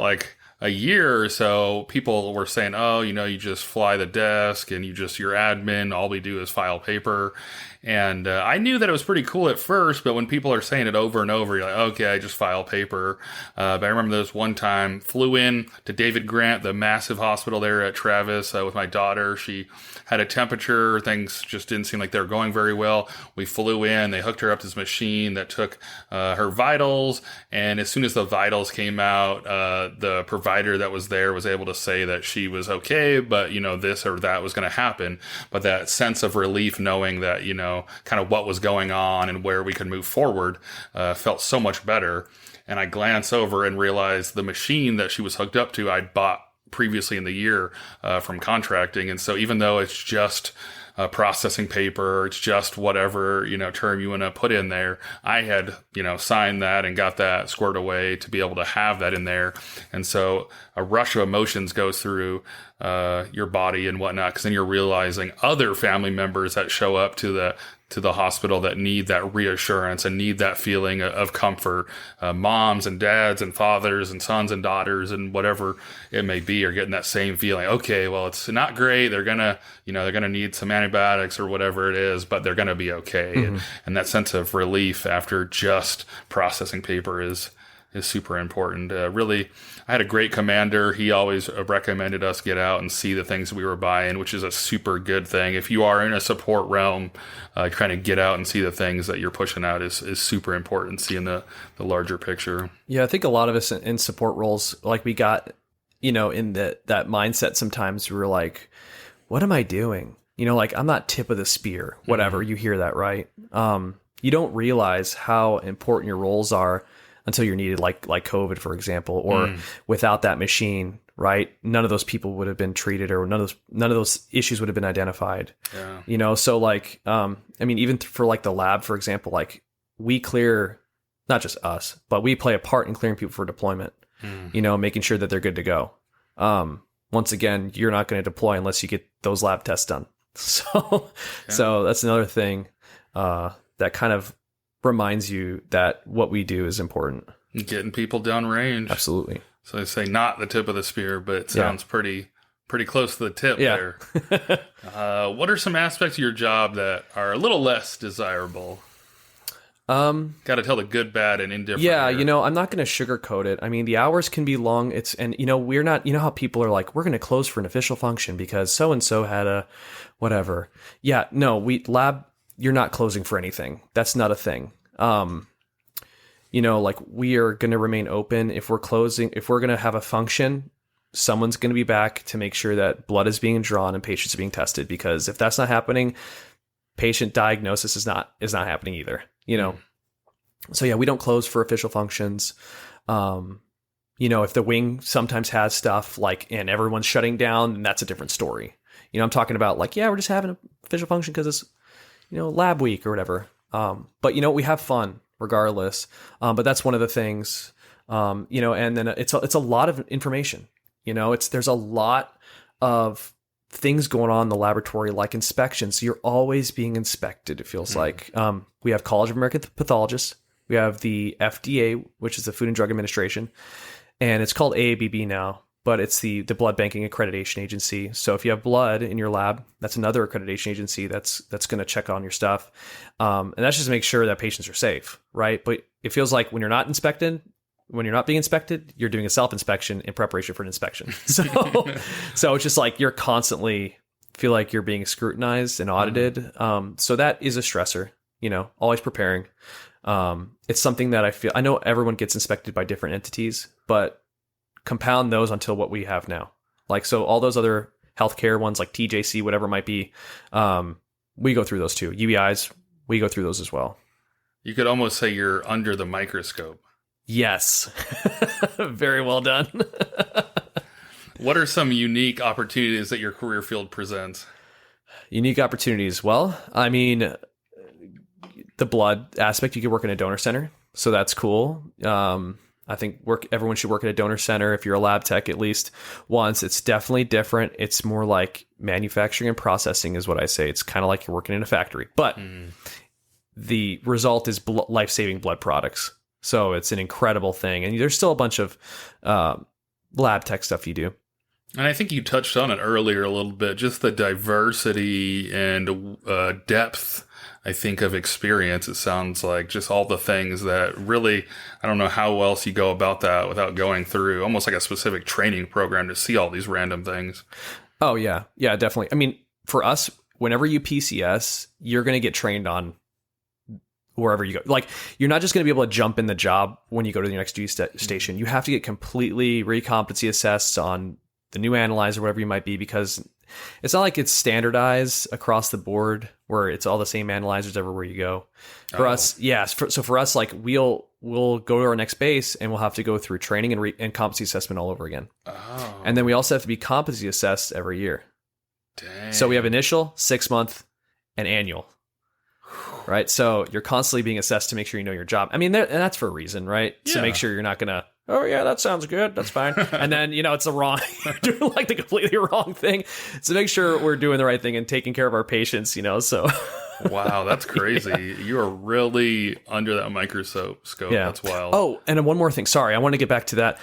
a year or so, people were saying, oh, you just fly the desk and you're admin. All we do is file paper. And I knew that it was pretty cool at first, but when people are saying it over and over, you're like, okay, I just file paper. But I remember this one time, flew in to David Grant, the massive hospital there at Travis, with my daughter. She had a temperature. Things just didn't seem like they were going very well. We flew in. They hooked her up to this machine that took her vitals. And as soon as the vitals came out, the provider that was there was able to say that she was okay, but, this or that was going to happen. But that sense of relief knowing that, kind of what was going on and where we could move forward felt so much better. And I glance over and realize the machine that she was hooked up to, I'd bought previously in the year from contracting. And so even though it's just processing paper, it's just whatever, term you want to put in there, I had, signed that and got that squared away to be able to have that in there. And so a rush of emotions goes through your body and whatnot, because then you're realizing other family members that show up to the hospital that need that reassurance and need that feeling of comfort. Moms and dads and fathers and sons and daughters and whatever it may be are getting that same feeling. Okay, well, it's not great. They're gonna need some antibiotics or whatever it is, but they're gonna be okay. Mm-hmm. And that sense of relief after just processing paper is super important. Really, I had a great commander. He always recommended us get out and see the things we were buying, which is a super good thing. If you are in a support realm, trying to get out and see the things that you're pushing out is super important, seeing the larger picture. Yeah, I think a lot of us in support roles, like we got, in that mindset sometimes we were like, what am I doing? Like I'm not tip of the spear, whatever. Mm-hmm. You hear that, right? You don't realize how important your roles are until you're needed, like COVID, for example, or without that machine, right? None of those people would have been treated, or none of those issues would have been identified. Yeah. So like, even for like the lab, for example, like we clear, not just us, but we play a part in clearing people for deployment, making sure that they're good to go. Once again, you're not going to deploy unless you get those lab tests done. So that's another thing that kind of reminds you that what we do is important. Getting people downrange. Absolutely. So they say not the tip of the spear, but it sounds pretty close to the tip there. What are some aspects of your job that are a little less desirable? Got to tell the good, bad, and indifferent. Yeah, here. I'm not going to sugarcoat it. I mean, the hours can be long. We're not, how people are like, we're going to close for an official function because so-and-so had a whatever. Yeah, no, you're not closing for anything. That's not a thing. Like we are going to remain open. If we're closing, if we're going to have a function, someone's going to be back to make sure that blood is being drawn and patients are being tested, because if that's not happening, patient diagnosis is not happening either, So yeah, we don't close for official functions. If the wing sometimes has stuff like, and everyone's shutting down, then that's a different story. I'm talking about like, yeah, we're just having an official function because it's, lab week or whatever. But we have fun regardless. But that's one of the things, and then it's a lot of information, there's a lot of things going on in the laboratory, like inspections. So you're always being inspected. It feels like, we have College of American Pathologists. We have the FDA, which is the Food and Drug Administration, and it's called AABB now, but it's the Blood Banking Accreditation Agency. So if you have blood in your lab, that's another accreditation agency that's going to check on your stuff. And that's just to make sure that patients are safe, right? But it feels like when you're not being inspected, you're doing a self-inspection in preparation for an inspection. So it's just like you're constantly feel like you're being scrutinized and audited. So that is a stressor, always preparing. It's something that I know everyone gets inspected by different entities, but compound those until what we have now. Like, so all those other healthcare ones like TJC, whatever it might be, we go through those too. UBIs, we go through those as well. You could almost say you're under the microscope. Yes. Very well done. What are some unique opportunities that your career field presents? Unique opportunities. Well, the blood aspect, you could work in a donor center. So that's cool. I think everyone should work at a donor center. If you're a lab tech, at least once. It's definitely different. It's more like manufacturing and processing is what I say. It's kind of like you're working in a factory, but the result is life-saving blood products. So it's an incredible thing. And there's still a bunch of, lab tech stuff you do. And I think you touched on it earlier a little bit, just the diversity and depth, I think, of experience. It sounds like just all the things that really, I don't know how else you go about that without going through almost like a specific training program to see all these random things. Oh, yeah. Yeah, definitely. I mean, for us, whenever you PCS, you're going to get trained on wherever you go. Like, you're not just going to be able to jump in the job when you go to the next duty station. You have to get completely recompetency assessed on the new analyzer, whatever you might be, because it's not like it's standardized across the board where it's all the same analyzers everywhere you go. For us, yes. So for us, like we'll go to our next base and we'll have to go through training and competency assessment all over again. Oh. And then we also have to be competency assessed every year. Dang. So we have initial, 6-month, and annual. Right? So you're constantly being assessed to make sure you know your job. I mean, and that's for a reason, right? Yeah. To make sure you're not going to, oh, yeah, that sounds good. That's fine. And then, it's the wrong, you're doing like the completely wrong thing. So make sure we're doing the right thing and taking care of our patients, so. Wow, that's crazy. Yeah. You are really under that microscope. Yeah. That's wild. Oh, and one more thing. Sorry, I want to get back to that.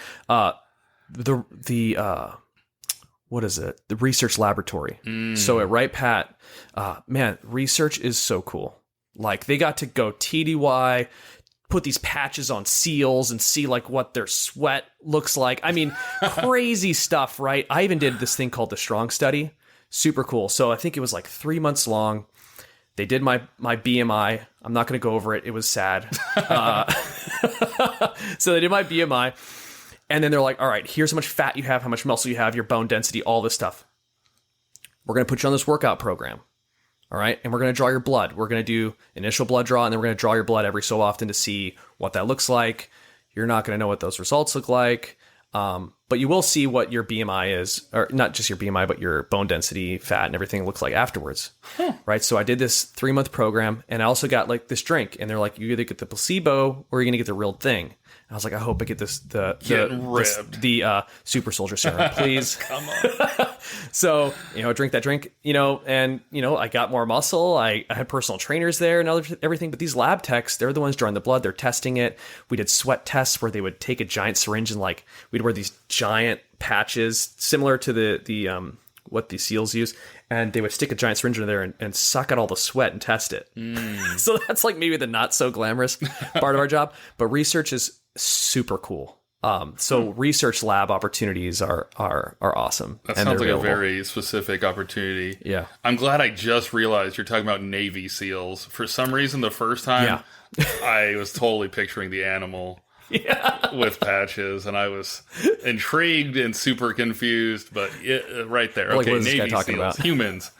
What is it? The research laboratory. So at Wright Pat, man, research is so cool. Like they got to go TDY, put these patches on seals and see like what their sweat looks like. I mean, crazy stuff, right? I even did this thing called the Strong Study. Super cool. So I think it was like 3 months long. They did my BMI. I'm not going to go over it. It was sad. So they did my BMI. And then they're like, all right, here's how much fat you have, how much muscle you have, your bone density, all this stuff. We're going to put you on this workout program. All right. And we're going to draw your blood. We're going to do initial blood draw, and then we're going to draw your blood every so often to see what that looks like. You're not going to know what those results look like. But you will see what your BMI is, or not just your BMI, but your bone density, fat, and everything looks like afterwards. Right. So I did this 3-month program, and I also got like this drink, and they're like, you either get the placebo or you're going to get the real thing. And I was like, I hope I get the super soldier serum, please. Come on. So, drink that drink, and, I got more muscle. I had personal trainers there and everything. But these lab techs, they're the ones drawing the blood. They're testing it. We did sweat tests where they would take a giant syringe and we'd wear these giant patches similar to the what the SEALs use. And they would stick a giant syringe in there and suck out all the sweat and test it. So that's like maybe the not so glamorous part of our job. But research is super cool. So research lab opportunities are awesome. That sounds like a very specific opportunity. Yeah. I'm glad I just realized you're talking about Navy SEALs. For some reason, the first time I was totally picturing the animal with patches, and I was intrigued and super confused, but right there. Like, okay, what is this guy Navy talking SEALs, about? humans.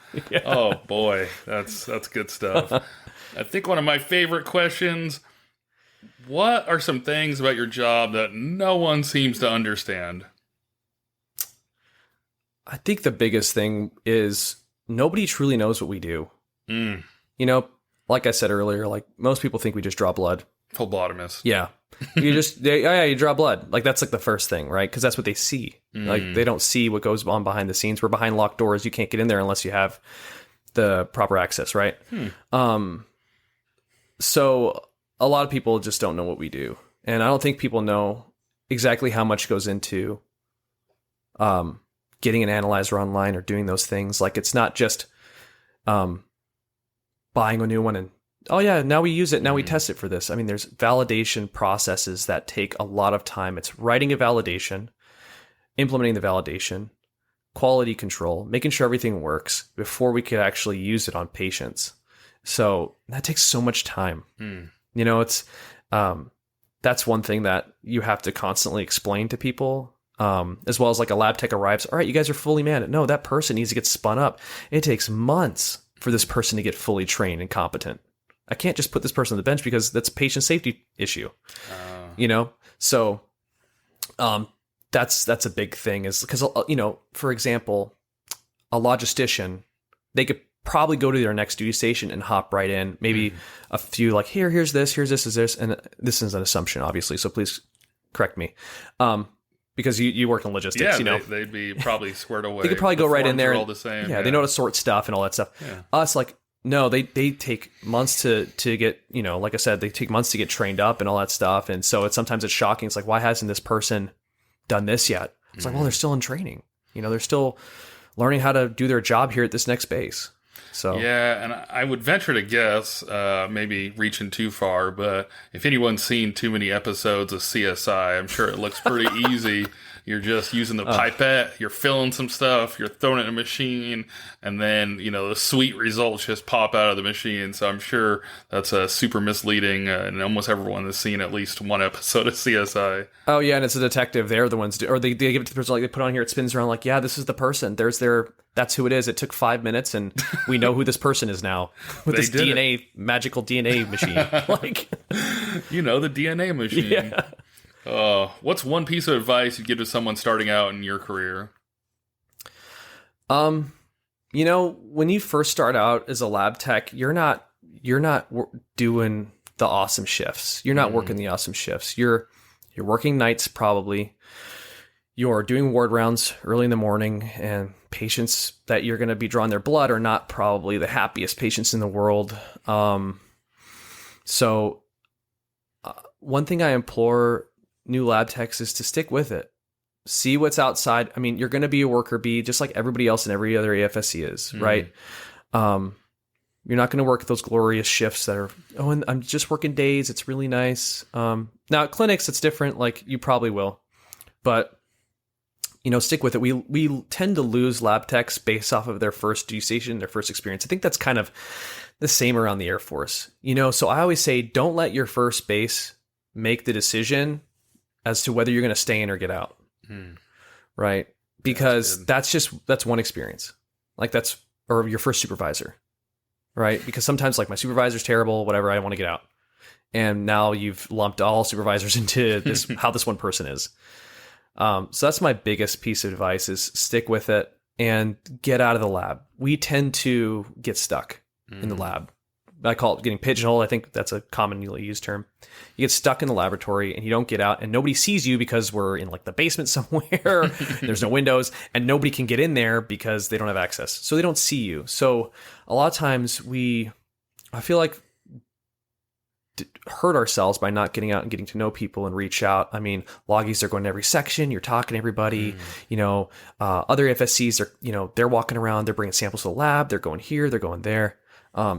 Oh boy, that's good stuff. I think one of my favorite questions, what are some things about your job that no one seems to understand? I think the biggest thing is nobody truly knows what we do. Like I said earlier, like most people think we just draw blood. Phlebotomist. Yeah. You draw blood. Like that's like the first thing, right? Because that's what they see. Like they don't see what goes on behind the scenes. We're behind locked doors. You can't get in there unless you have the proper access, right? So a lot of people just don't know what we do. And I don't think people know exactly how much goes into getting an analyzer online or doing those things. Like it's not just buying a new one and, oh yeah, now we use it. Now we test it for this. I mean, there's validation processes that take a lot of time. It's writing a validation, implementing the validation, quality control, making sure everything works before we could actually use it on patients. So that takes so much time. It's that's one thing that you have to constantly explain to people, as well as like a lab tech arrives. All right, you guys are fully manned. No, that person needs to get spun up. It takes months for this person to get fully trained and competent. I can't just put this person on the bench because that's a patient safety issue, So, that's a big thing is because, for example, a logistician, they could probably go to their next duty station and hop right in. Maybe a few like, here's this, is this. And this is an assumption, obviously. So please correct me. Because you work in logistics, they'd be probably squared away. They could probably go right in there. All the same. They know how to sort stuff and all that stuff. Yeah. Us, like, no, they take months to get, like I said, they take months to get trained up and all that stuff. And so sometimes it's shocking. It's like, why hasn't this person done this yet? It's like, well, they're still in training. They're still learning how to do their job here at this next base. So yeah, and I would venture to guess, maybe reaching too far, but if anyone's seen too many episodes of CSI, I'm sure it looks pretty easy. You're just using the pipette, you're filling some stuff, you're throwing it in a machine, and then, the sweet results just pop out of the machine. So I'm sure that's super misleading, and almost everyone has seen at least one episode of CSI. Oh, yeah, and it's a detective. They're the ones, or they give it to the person, like they put on here, it spins around like, yeah, this is the person. That's who it is. It took 5 minutes, and we know who this person is now with this magical DNA machine. Like, the DNA machine. Yeah. What's one piece of advice you'd give to someone starting out in your career? When you first start out as a lab tech, you're not doing the awesome shifts. You're not working the awesome shifts. You're working nights probably. You're doing ward rounds early in the morning, and patients that you're going to be drawing their blood are not probably the happiest patients in the world. So one thing I implore new lab techs is to stick with it. See what's outside. I mean, you're going to be a worker bee just like everybody else in every other AFSC is, right? You're not going to work those glorious shifts that are, and I'm just working days. It's really nice. Now at clinics, it's different. Like you probably will, but stick with it. We tend to lose lab techs based off of their first duty station, their first experience. I think that's kind of the same around the Air Force, so I always say, don't let your first base make the decision as to whether you're going to stay in or get out. Right. Because that's one experience. Like or your first supervisor. Right. Because sometimes like my supervisor's terrible, whatever, I want to get out. And now you've lumped all supervisors into this, how this one person is. So that's my biggest piece of advice is stick with it and get out of the lab. We tend to get stuck in the lab. I call it getting pigeonholed. I think that's a commonly used term. You get stuck in the laboratory and you don't get out, and nobody sees you because we're in like the basement somewhere. There's no windows, and nobody can get in there because they don't have access. So they don't see you. So a lot of times I feel like hurt ourselves by not getting out and getting to know people and reach out. I mean, loggies are going to every section. You're talking to everybody. Other FSCs are, they're walking around. They're bringing samples to the lab. They're going here. They're going there.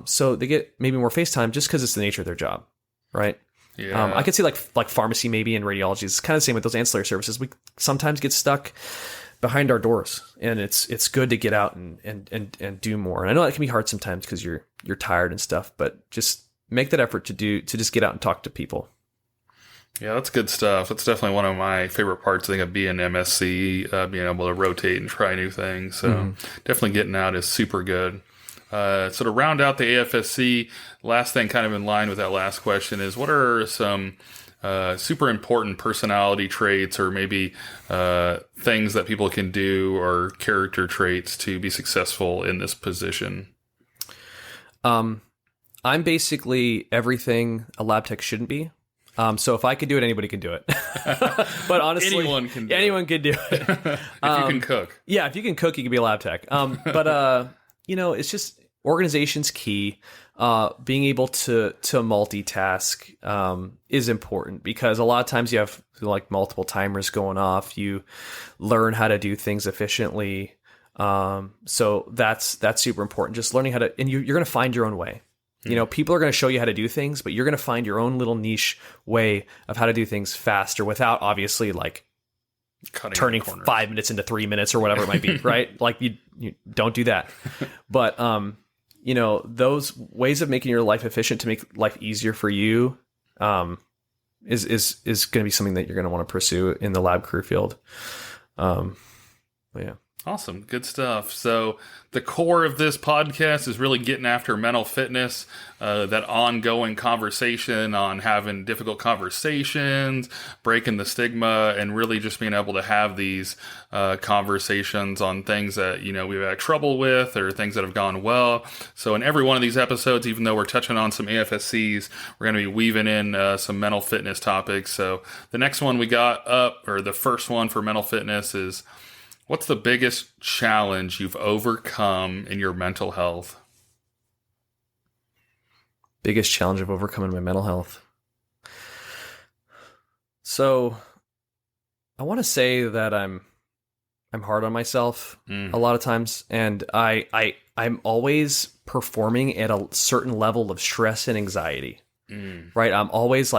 So they get maybe more face time just because it's the nature of their job, right? Yeah. I could see like pharmacy maybe and radiology. It's kind of the same with those ancillary services. We sometimes get stuck behind our doors, and it's good to get out and do more. And I know that can be hard sometimes because you're tired and stuff, but just make that effort to just get out and talk to people. Yeah, that's good stuff. That's definitely one of my favorite parts, I think, of being MSc, being able to rotate and try new things. So definitely getting out is super good. So to round out the AFSC, last thing kind of in line with that last question is, what are some super important personality traits or maybe things that people can do or character traits to be successful in this position? I'm basically everything a lab tech shouldn't be. So if I could do it, anybody can do it. But honestly, anyone can do it. If you can cook. Yeah, if you can cook, you can be a lab tech. But it's just organization's key. Being able to multitask is important because a lot of times you have like multiple timers going off. You learn how to do things efficiently. So that's super important. Just learning how to, and you're going to find your own way. People are going to show you how to do things, but you're going to find your own little niche way of how to do things faster without obviously like turning 5 minutes into 3 minutes or whatever it might be, right? Like you don't do that. But, those ways of making your life efficient to make life easier for you, is going to be something that you're going to want to pursue in the lab career field. Yeah. Awesome. Good stuff. So the core of this podcast is really getting after mental fitness, that ongoing conversation on having difficult conversations, breaking the stigma, and really just being able to have these conversations on things that, we've had trouble with or things that have gone well. So in every one of these episodes, even though we're touching on some AFSCs, we're going to be weaving in some mental fitness topics. So the next one we got up, or the first one for mental fitness is, what's the biggest challenge you've overcome in your mental health? Biggest challenge I've overcome in my mental health. So I want to say that I'm I'm hard on myself a lot of times, and I'm always performing at a certain level of stress and anxiety. Right? I'm always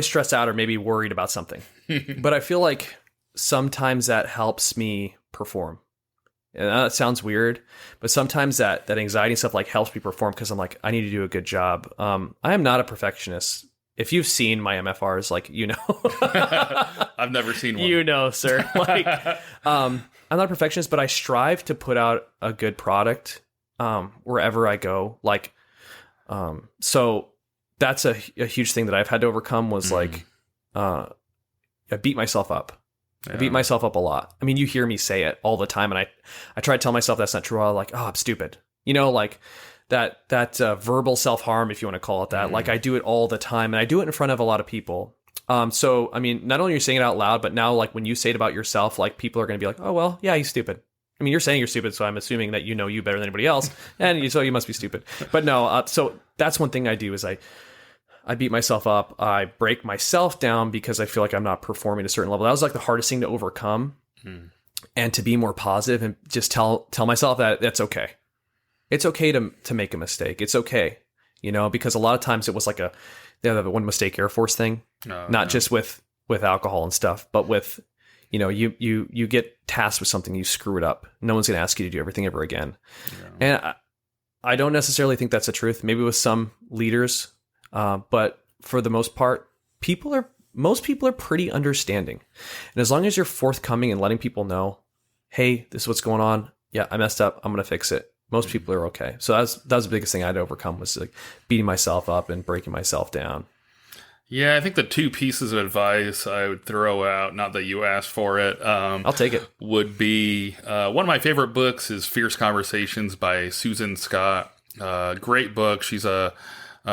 stressed out or maybe worried about something. But I feel like sometimes that helps me perform. And that sounds weird, but sometimes that anxiety and stuff like helps me perform because I'm like, I need to do a good job. I am not a perfectionist. If you've seen my MFRs, like, you know, I've never seen one. You know, sir. Like, I'm not a perfectionist, but I strive to put out a good product wherever I go. Like, so that's a huge thing that I've had to overcome was like, I beat myself up. I beat myself up a lot. I mean, you hear me say it all the time, and I try to tell myself that's not true. I'm like, oh, I'm stupid. You know, like that verbal self-harm, if you want to call it that. Like I do it all the time, and I do it in front of a lot of people. So, I mean, not only are you saying it out loud, but now like when you say it about yourself, like people are going to be like, oh, well, yeah, he's stupid. I mean, you're saying you're stupid, so I'm assuming that you know you better than anybody else, and so you must be stupid. But no, so that's one thing I do is I beat myself up. I break myself down because I feel like I'm not performing at a certain level. That was like the hardest thing to overcome and to be more positive and just tell myself that that's okay. It's okay to make a mistake. It's okay, you know, because a lot of times it was like the one mistake Air Force thing, not just with alcohol and stuff, but with, you know, you get tasked with something, you screw it up. No one's going to ask you to do everything ever again. Yeah. And I don't necessarily think that's the truth. Maybe with some leaders, but for the most part, most people are pretty understanding. And as long as you're forthcoming and letting people know, hey, this is what's going on. Yeah, I messed up. I'm going to fix it. Most people are okay. So that was the biggest thing I had to overcome was like beating myself up and breaking myself down. Yeah, I think the two pieces of advice I would throw out, not that you asked for it. I'll take it. Would be one of my favorite books is Fierce Conversations by Susan Scott. Great book. She's a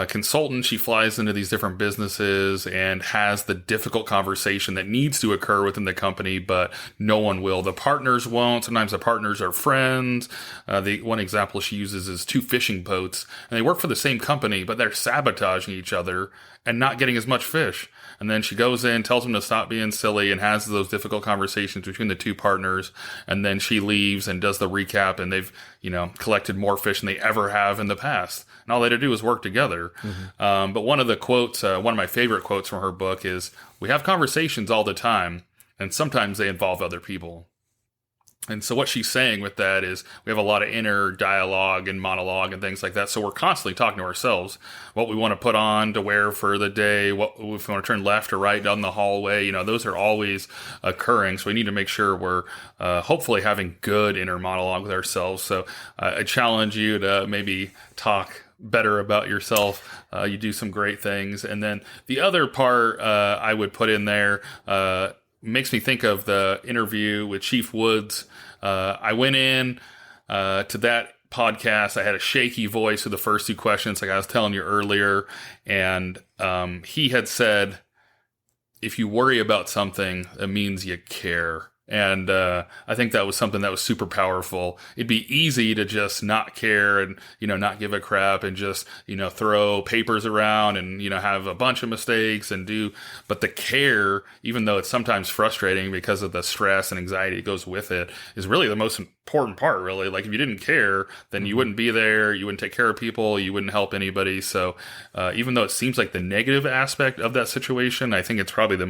consultant. She flies into these different businesses and has the difficult conversation that needs to occur within the company, but no one will. The partners won't. Sometimes the partners are friends. The one example she uses is two fishing boats, and they work for the same company, but they're sabotaging each other and not getting as much fish. And then she goes in, tells them to stop being silly, and has those difficult conversations between the two partners. And then she leaves and does the recap, and they've, you know, collected more fish than they ever have in the past. And all they had to do was work together. But one of the quotes, one of my favorite quotes from her book is, we have conversations all the time, and sometimes they involve other people. And so what she's saying with that is we have a lot of inner dialogue and monologue and things like that. So we're constantly talking to ourselves, what we want to put on to wear for the day, what if we want to turn left or right down the hallway, you know, those are always occurring. So we need to make sure we're hopefully having good inner monologue with ourselves. So I challenge you to maybe talk better about yourself. You do some great things. And then the other part I would put in there makes me think of the interview with Chief Woods. I went in to that podcast. I had a shaky voice for the first two questions, like I was telling you earlier. And he had said, if you worry about something, it means you care. And I think that was something that was super powerful. It'd be easy to just not care and, you know, not give a crap and just, you know, throw papers around and, you know, have a bunch of mistakes and but the care, even though it's sometimes frustrating because of the stress and anxiety that goes with it, is really the most important part, really. Like if you didn't care, then you wouldn't be there, you wouldn't take care of people, you wouldn't help anybody. So even though it seems like the negative aspect of that situation, I think it's probably the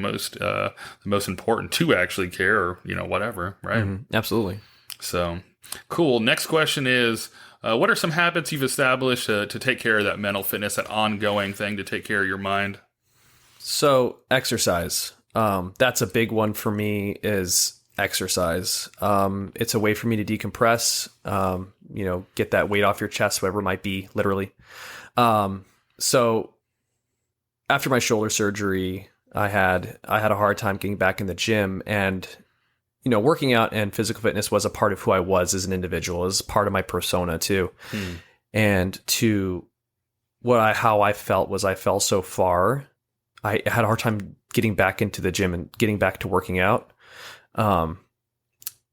most important to actually care, or, you know, whatever, right? Absolutely. So cool. Next question is, what are some habits you've established to take care of that mental fitness, that ongoing thing to take care of your mind? So exercise. That's a big one for me, is exercise. It's a way for me to decompress, you know, get that weight off your chest, whatever it might be, literally. So after my shoulder surgery, I had a hard time getting back in the gym, and, you know, working out and physical fitness was a part of who I was as an individual, as part of my persona too. And how I felt was I fell so far. I had a hard time getting back into the gym and getting back to working out. And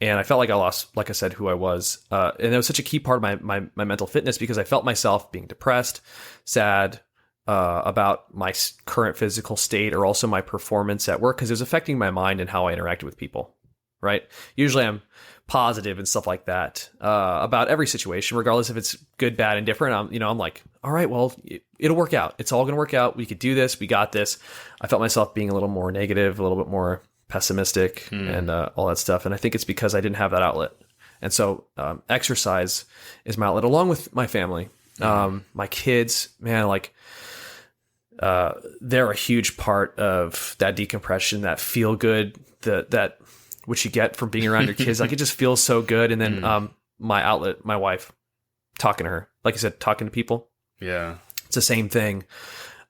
I felt like I lost, like I said, who I was. And it was such a key part of my mental fitness, because I felt myself being depressed, sad, about my current physical state, or also my performance at work, because it was affecting my mind and how I interacted with people. right? Usually I'm positive and stuff like that about every situation, regardless if it's good, bad, and different. I'm like, all right, well, it'll work out. It's all going to work out. We could do this. We got this. I felt myself being a little more negative, a little bit more pessimistic, and all that stuff. And I think it's because I didn't have that outlet. And so exercise is my outlet, along with my family. My kids, man, like they're a huge part of that decompression, that feel good, that which you get from being around your kids. Like, it just feels so good. And then my outlet, my wife, talking to her, like I said, talking to people. Yeah, it's the same thing.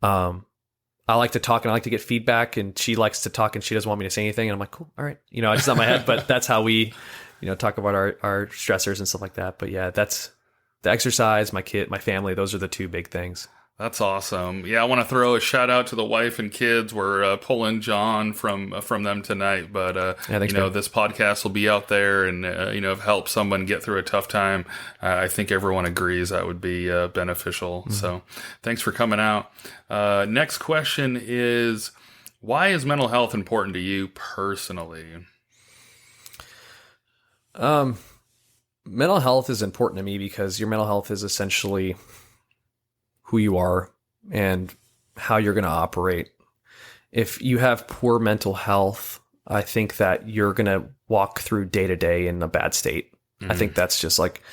I like to talk and I like to get feedback, and she likes to talk and she doesn't want me to say anything. And I'm like, cool, all right. It's not my head, but that's how we, talk about our stressors and stuff like that. But yeah, that's the exercise, my kid, my family. Those are the two big things. That's awesome. Yeah, I want to throw a shout out to the wife and kids. We're pulling John from them tonight, but this podcast will be out there, and help someone get through a tough time. I think everyone agrees that would be beneficial. Mm-hmm. So, thanks for coming out. Next question is, why is mental health important to you personally? Mental health is important to me because your mental health is essentially who you are and how you're going to operate. If you have poor mental health, I think that you're going to walk through day to day in a bad state. Mm-hmm. I think that's just like,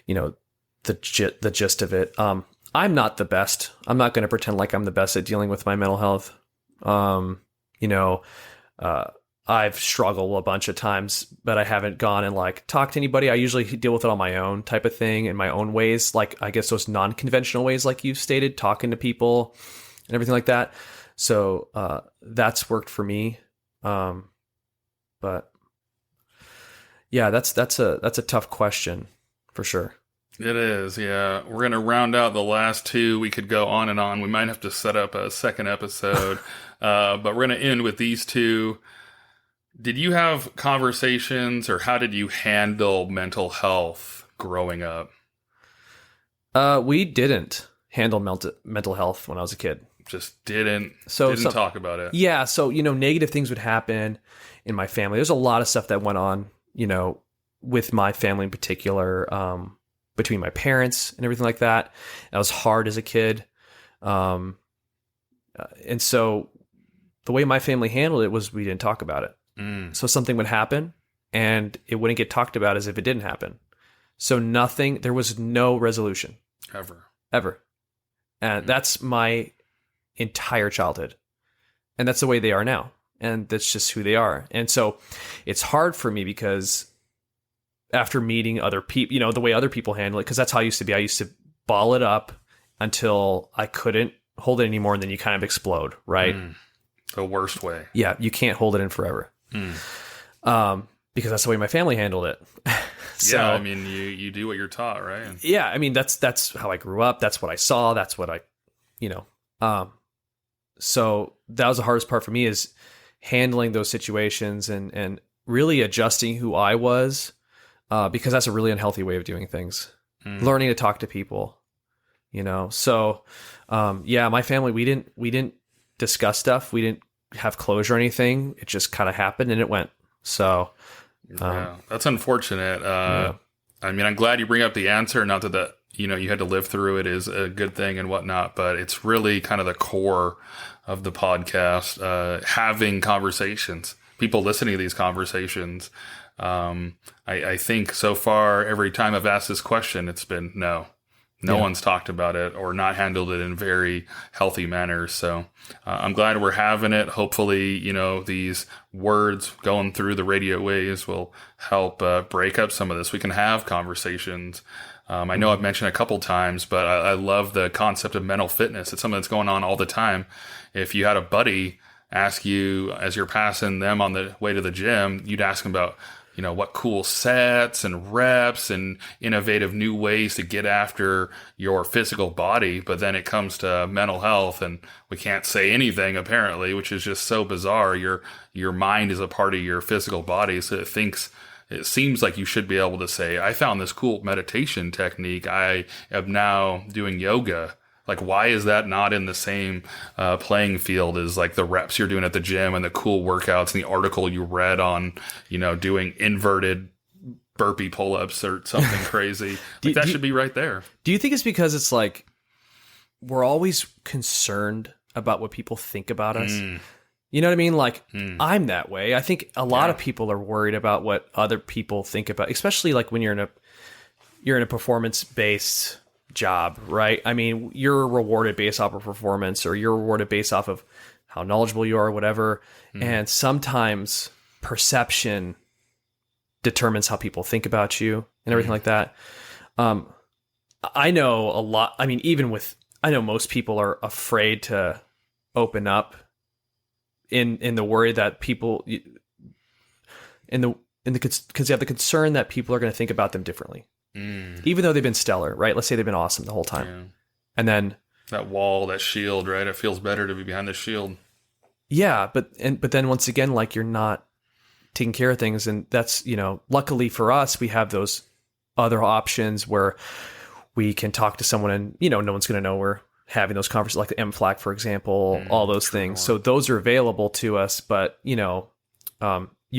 the gist of it. I'm not the best. I'm not going to pretend like I'm the best at dealing with my mental health. I've struggled a bunch of times, but I haven't gone and like talked to anybody. I usually deal with it on my own type of thing, in my own ways. Like, I guess those non-conventional ways, like you stated, talking to people and everything like that. So that's worked for me. But yeah, that's a tough question for sure. It is, yeah. We're going to round out the last two. We could go on and on. We might have to set up a second episode, but we're going to end with these two. Did you have conversations, or how did you handle mental health growing up? We didn't handle mental health when I was a kid. Just didn't talk about it. Yeah. So, negative things would happen in my family. There's a lot of stuff that went on, with my family in particular, between my parents and everything like that. I was hard as a kid. And so the way my family handled it was we didn't talk about it. So something would happen and it wouldn't get talked about as if it didn't happen. So there was no resolution. Ever. And that's my entire childhood. And that's the way they are now. And that's just who they are. And so it's hard for me because after meeting other people, the way other people handle it, because that's how I used to be. I used to ball it up until I couldn't hold it anymore, and then you kind of explode, right? The worst way. Yeah, you can't hold it in forever. Because that's the way my family handled it. So, yeah, I mean, you do what you're taught, right? Yeah, I mean, that's how I grew up. That's what I saw. That's what so that was the hardest part for me, is handling those situations and really adjusting who I was, because that's a really unhealthy way of doing things. Learning to talk to people, So, my family, we didn't discuss stuff. We didn't have closure or anything. It just kind of happened and it went. So, that's unfortunate. I mean, I'm glad you bring up the answer. Not that you had to live through it is a good thing and whatnot, but it's really kind of the core of the podcast, having conversations, people listening to these conversations. I think so far, every time I've asked this question, it's been no one's talked about it or not handled it in very healthy manners. So I'm glad we're having it. Hopefully, these words going through the radio waves will help break up some of this. We can have conversations. I know I've mentioned a couple times, but I love the concept of mental fitness. It's something that's going on all the time. If you had a buddy ask you as you're passing them on the way to the gym, you'd ask them about what cool sets and reps and innovative new ways to get after your physical body. But then it comes to mental health and we can't say anything apparently, which is just so bizarre. Your mind is a part of your physical body. So it seems like you should be able to say, I found this cool meditation technique. I am now doing yoga Like, why is that not in the same playing field as like the reps you're doing at the gym and the cool workouts and the article you read on, doing inverted burpee pull-ups or something crazy? That should be right there. Do you think it's because it's like we're always concerned about what people think about us? You know what I mean? Like, I'm that way. I think a lot of people are worried about what other people think about, especially like when you're in a performance-based job, right? I mean, you're rewarded based off of performance, or you're rewarded based off of how knowledgeable you are, or whatever. And sometimes perception determines how people think about you and everything like that. I know a lot. I mean, I know most people are afraid to open up in the worry that people because they have the concern that people are going to think about them differently, even though they've been stellar, right? Let's say they've been awesome the whole time, and then that wall, that shield, right? It feels better to be behind the shield. Yeah, but then once again, like, you're not taking care of things, and that's, luckily for us, we have those other options where we can talk to someone, and no one's going to know we're having those conversations, like the MFLAC, for example, all those things. So those are available to us, but you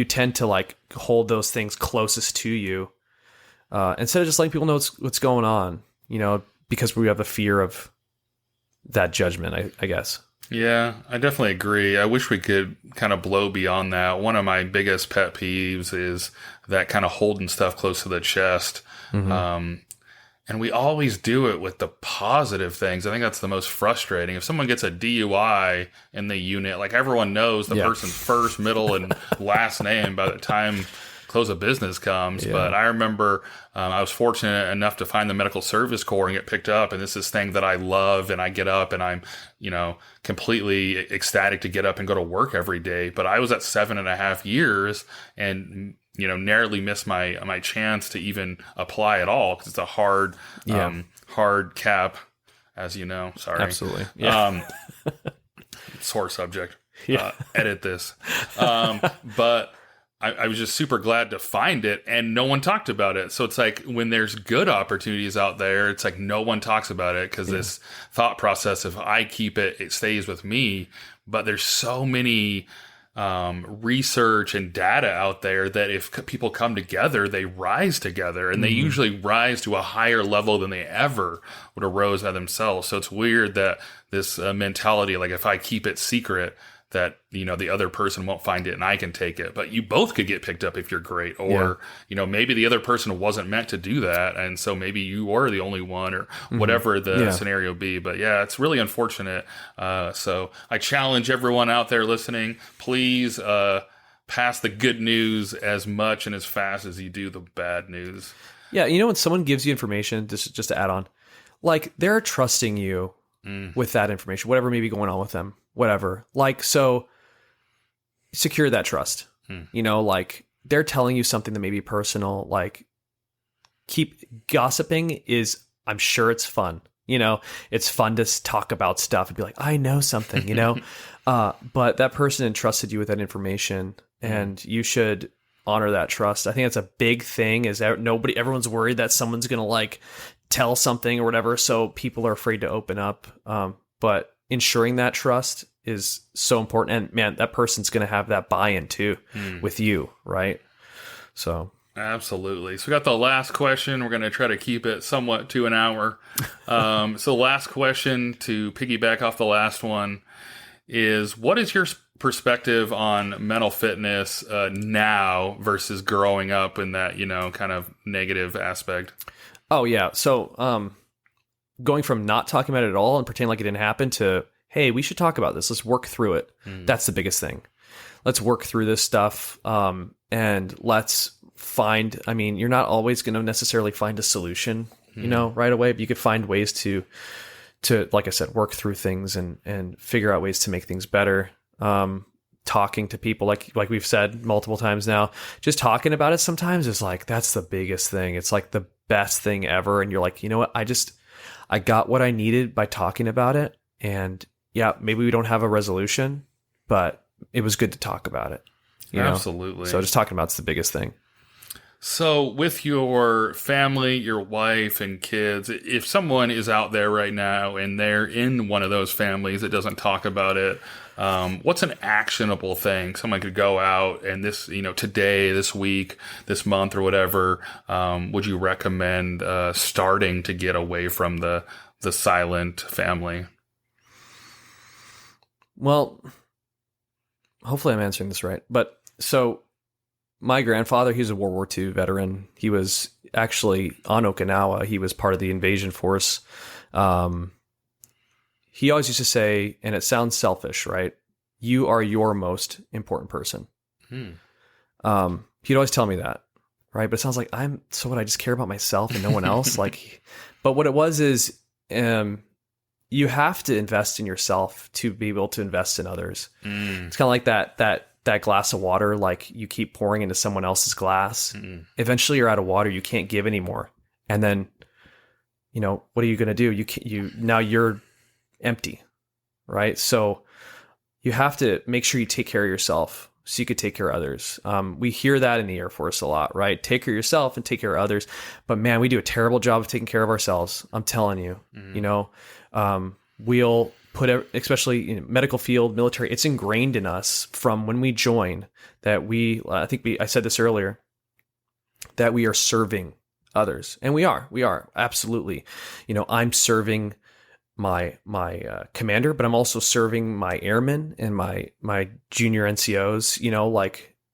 tend to like hold those things closest to you instead of just letting people know what's going on, because we have the fear of that judgment, I guess. Yeah, I definitely agree. I wish we could kind of blow beyond that. One of my biggest pet peeves is that kind of holding stuff close to the chest. And we always do it with the positive things. I think that's the most frustrating. If someone gets a DUI in the unit, like, everyone knows the person's first, middle, and last name by the time close of business comes. But I remember I was fortunate enough to find the medical service corps and get picked up. And this is thing that I love. And I get up and I'm, completely ecstatic to get up and go to work every day. But I was at 7.5 years and narrowly missed my chance to even apply at all, because it's a hard cap, as you know. Sorry. Absolutely. Yeah. Sore subject. Edit this. But I was just super glad to find it, and no one talked about it. So it's like, when there's good opportunities out there, it's like no one talks about it, because this thought process, if I keep it, it stays with me. But there's so many research and data out there that if people come together, they rise together, and they usually rise to a higher level than they ever would have rose by themselves. So it's weird that this mentality, like, if I keep it secret, that the other person won't find it and I can take it. But you both could get picked up if you're great, or maybe the other person wasn't meant to do that, and so maybe you were the only one, or whatever the scenario be. But it's really unfortunate. So I challenge everyone out there listening, please pass the good news as much and as fast as you do the bad news. Yeah, when someone gives you information, just to add on, like, they're trusting you with that information, whatever may be going on with them, whatever. Like, so secure that trust. Like, they're telling you something that may be personal. Like, keep gossiping is, I'm sure it's fun. It's fun to talk about stuff and be like, I know something, but that person entrusted you with that information, and you should honor that trust. I think that's a big thing, is that everyone's worried that someone's going to like tell something or whatever. So people are afraid to open up. But ensuring that trust is so important. And man, that person's going to have that buy-in too with you. Right. So. Absolutely. So we got the last question. We're going to try to keep it somewhat to an hour. So last question, to piggyback off the last one, is what is your perspective on mental fitness now versus growing up in that, kind of negative aspect? Oh, yeah. So going from not talking about it at all and pretending like it didn't happen to, hey, we should talk about this. Let's work through it. That's the biggest thing. Let's work through this stuff, and let's find, you're not always going to necessarily find a solution, right away, but you could find ways to, like I said, work through things and figure out ways to make things better. Talking to people, like we've said multiple times now, just talking about it sometimes is like, that's the biggest thing. It's like the best thing ever. And you're like, you know what? I got what I needed by talking about it. And maybe we don't have a resolution, but it was good to talk about it. Absolutely. So just talking about it's the biggest thing. So, with your family, your wife, and kids, if someone is out there right now and they're in one of those families that doesn't talk about it, what's an actionable thing someone could go out and this, today, this week, this month, or whatever, would you recommend starting to get away from the silent family? Well, hopefully I'm answering this right. But so my grandfather, he was a World War II veteran. He was actually on Okinawa. He was part of the invasion force. He always used to say, and it sounds selfish, right? You are your most important person. He'd always tell me that, right? But it sounds like I just care about myself and no one else. But what it was is, you have to invest in yourself to be able to invest in others. It's kind of like that glass of water, like you keep pouring into someone else's glass. Eventually you're out of water. You can't give anymore. And then, what are you going to do? Now you're empty, right? So you have to make sure you take care of yourself so you could take care of others. We hear that in the Air Force a lot, right? Take care of yourself and take care of others. But man, we do a terrible job of taking care of ourselves. I'm telling you, we'll put, especially in medical field, military, it's ingrained in us from when we join that I said this earlier, that we are serving others. And we are absolutely, I'm serving my commander, but I'm also serving my airmen and my junior NCOs,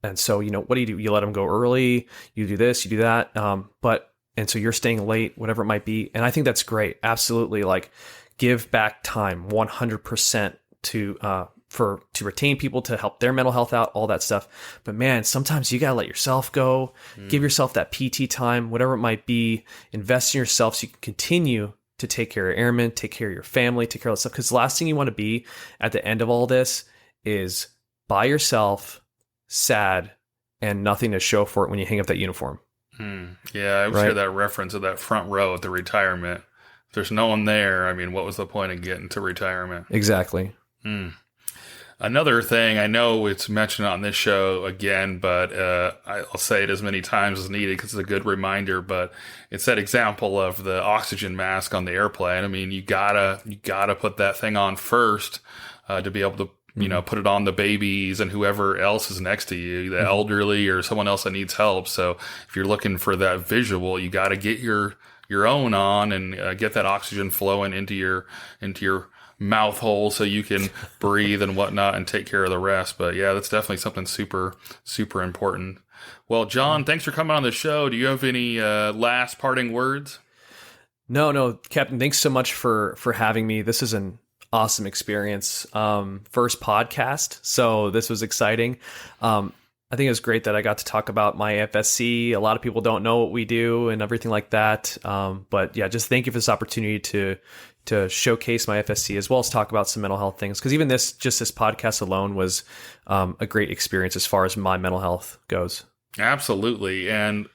and so, what do? You let them go early, you do this, you do that. And so you're staying late, whatever it might be. And I think that's great. Absolutely. Give back time 100% to retain people, to help their mental health out, all that stuff. But man, sometimes you got to let yourself go, give yourself that PT time, whatever it might be, invest in yourself so you can continue to take care of airmen, take care of your family, take care of that stuff. Because the last thing you want to be at the end of all this is by yourself, sad, and nothing to show for it when you hang up that uniform. Yeah, I would hear that reference of that front row at the retirement. If there's no one there, what was the point of getting to retirement? Exactly. Another thing, I know it's mentioned on this show again, but I'll say it as many times as needed because it's a good reminder, but it's that example of the oxygen mask on the airplane. You gotta put that thing on first to be able to, put it on the babies and whoever else is next to you, the elderly or someone else that needs help. So if you're looking for that visual, you got to get your own on and get that oxygen flowing into your mouth hole so you can breathe and whatnot and take care of the rest. But yeah, that's definitely something super, super important. Well, John, thanks for coming on the show. Do you have any last parting words? No, Captain, thanks so much for having me. This is an awesome experience. First podcast, so this was exciting. I think it was great that I got to talk about my AFSC. A lot of people don't know what we do and everything like that. But yeah, just thank you for this opportunity to showcase my FSC as well as talk about some mental health things. Because even this podcast alone was a great experience as far as my mental health goes. Absolutely. And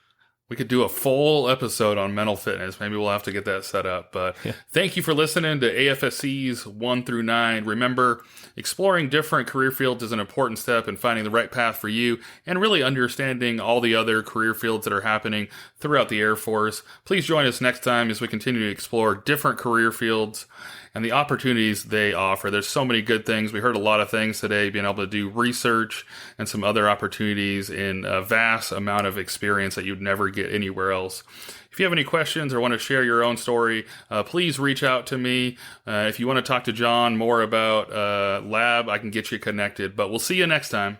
we could do a full episode on mental fitness. Maybe we'll have to get that set up. But Thank you for listening to AFSCs 1 through 9. Remember, exploring different career fields is an important step in finding the right path for you and really understanding all the other career fields that are happening throughout the Air Force. Please join us next time as we continue to explore different career fields and the opportunities they offer. There's so many good things. We heard a lot of things today, being able to do research and some other opportunities in a vast amount of experience that you'd never get anywhere else. If you have any questions or want to share your own story, please reach out to me. If you want to talk to John more about lab, I can get you connected. But we'll see you next time.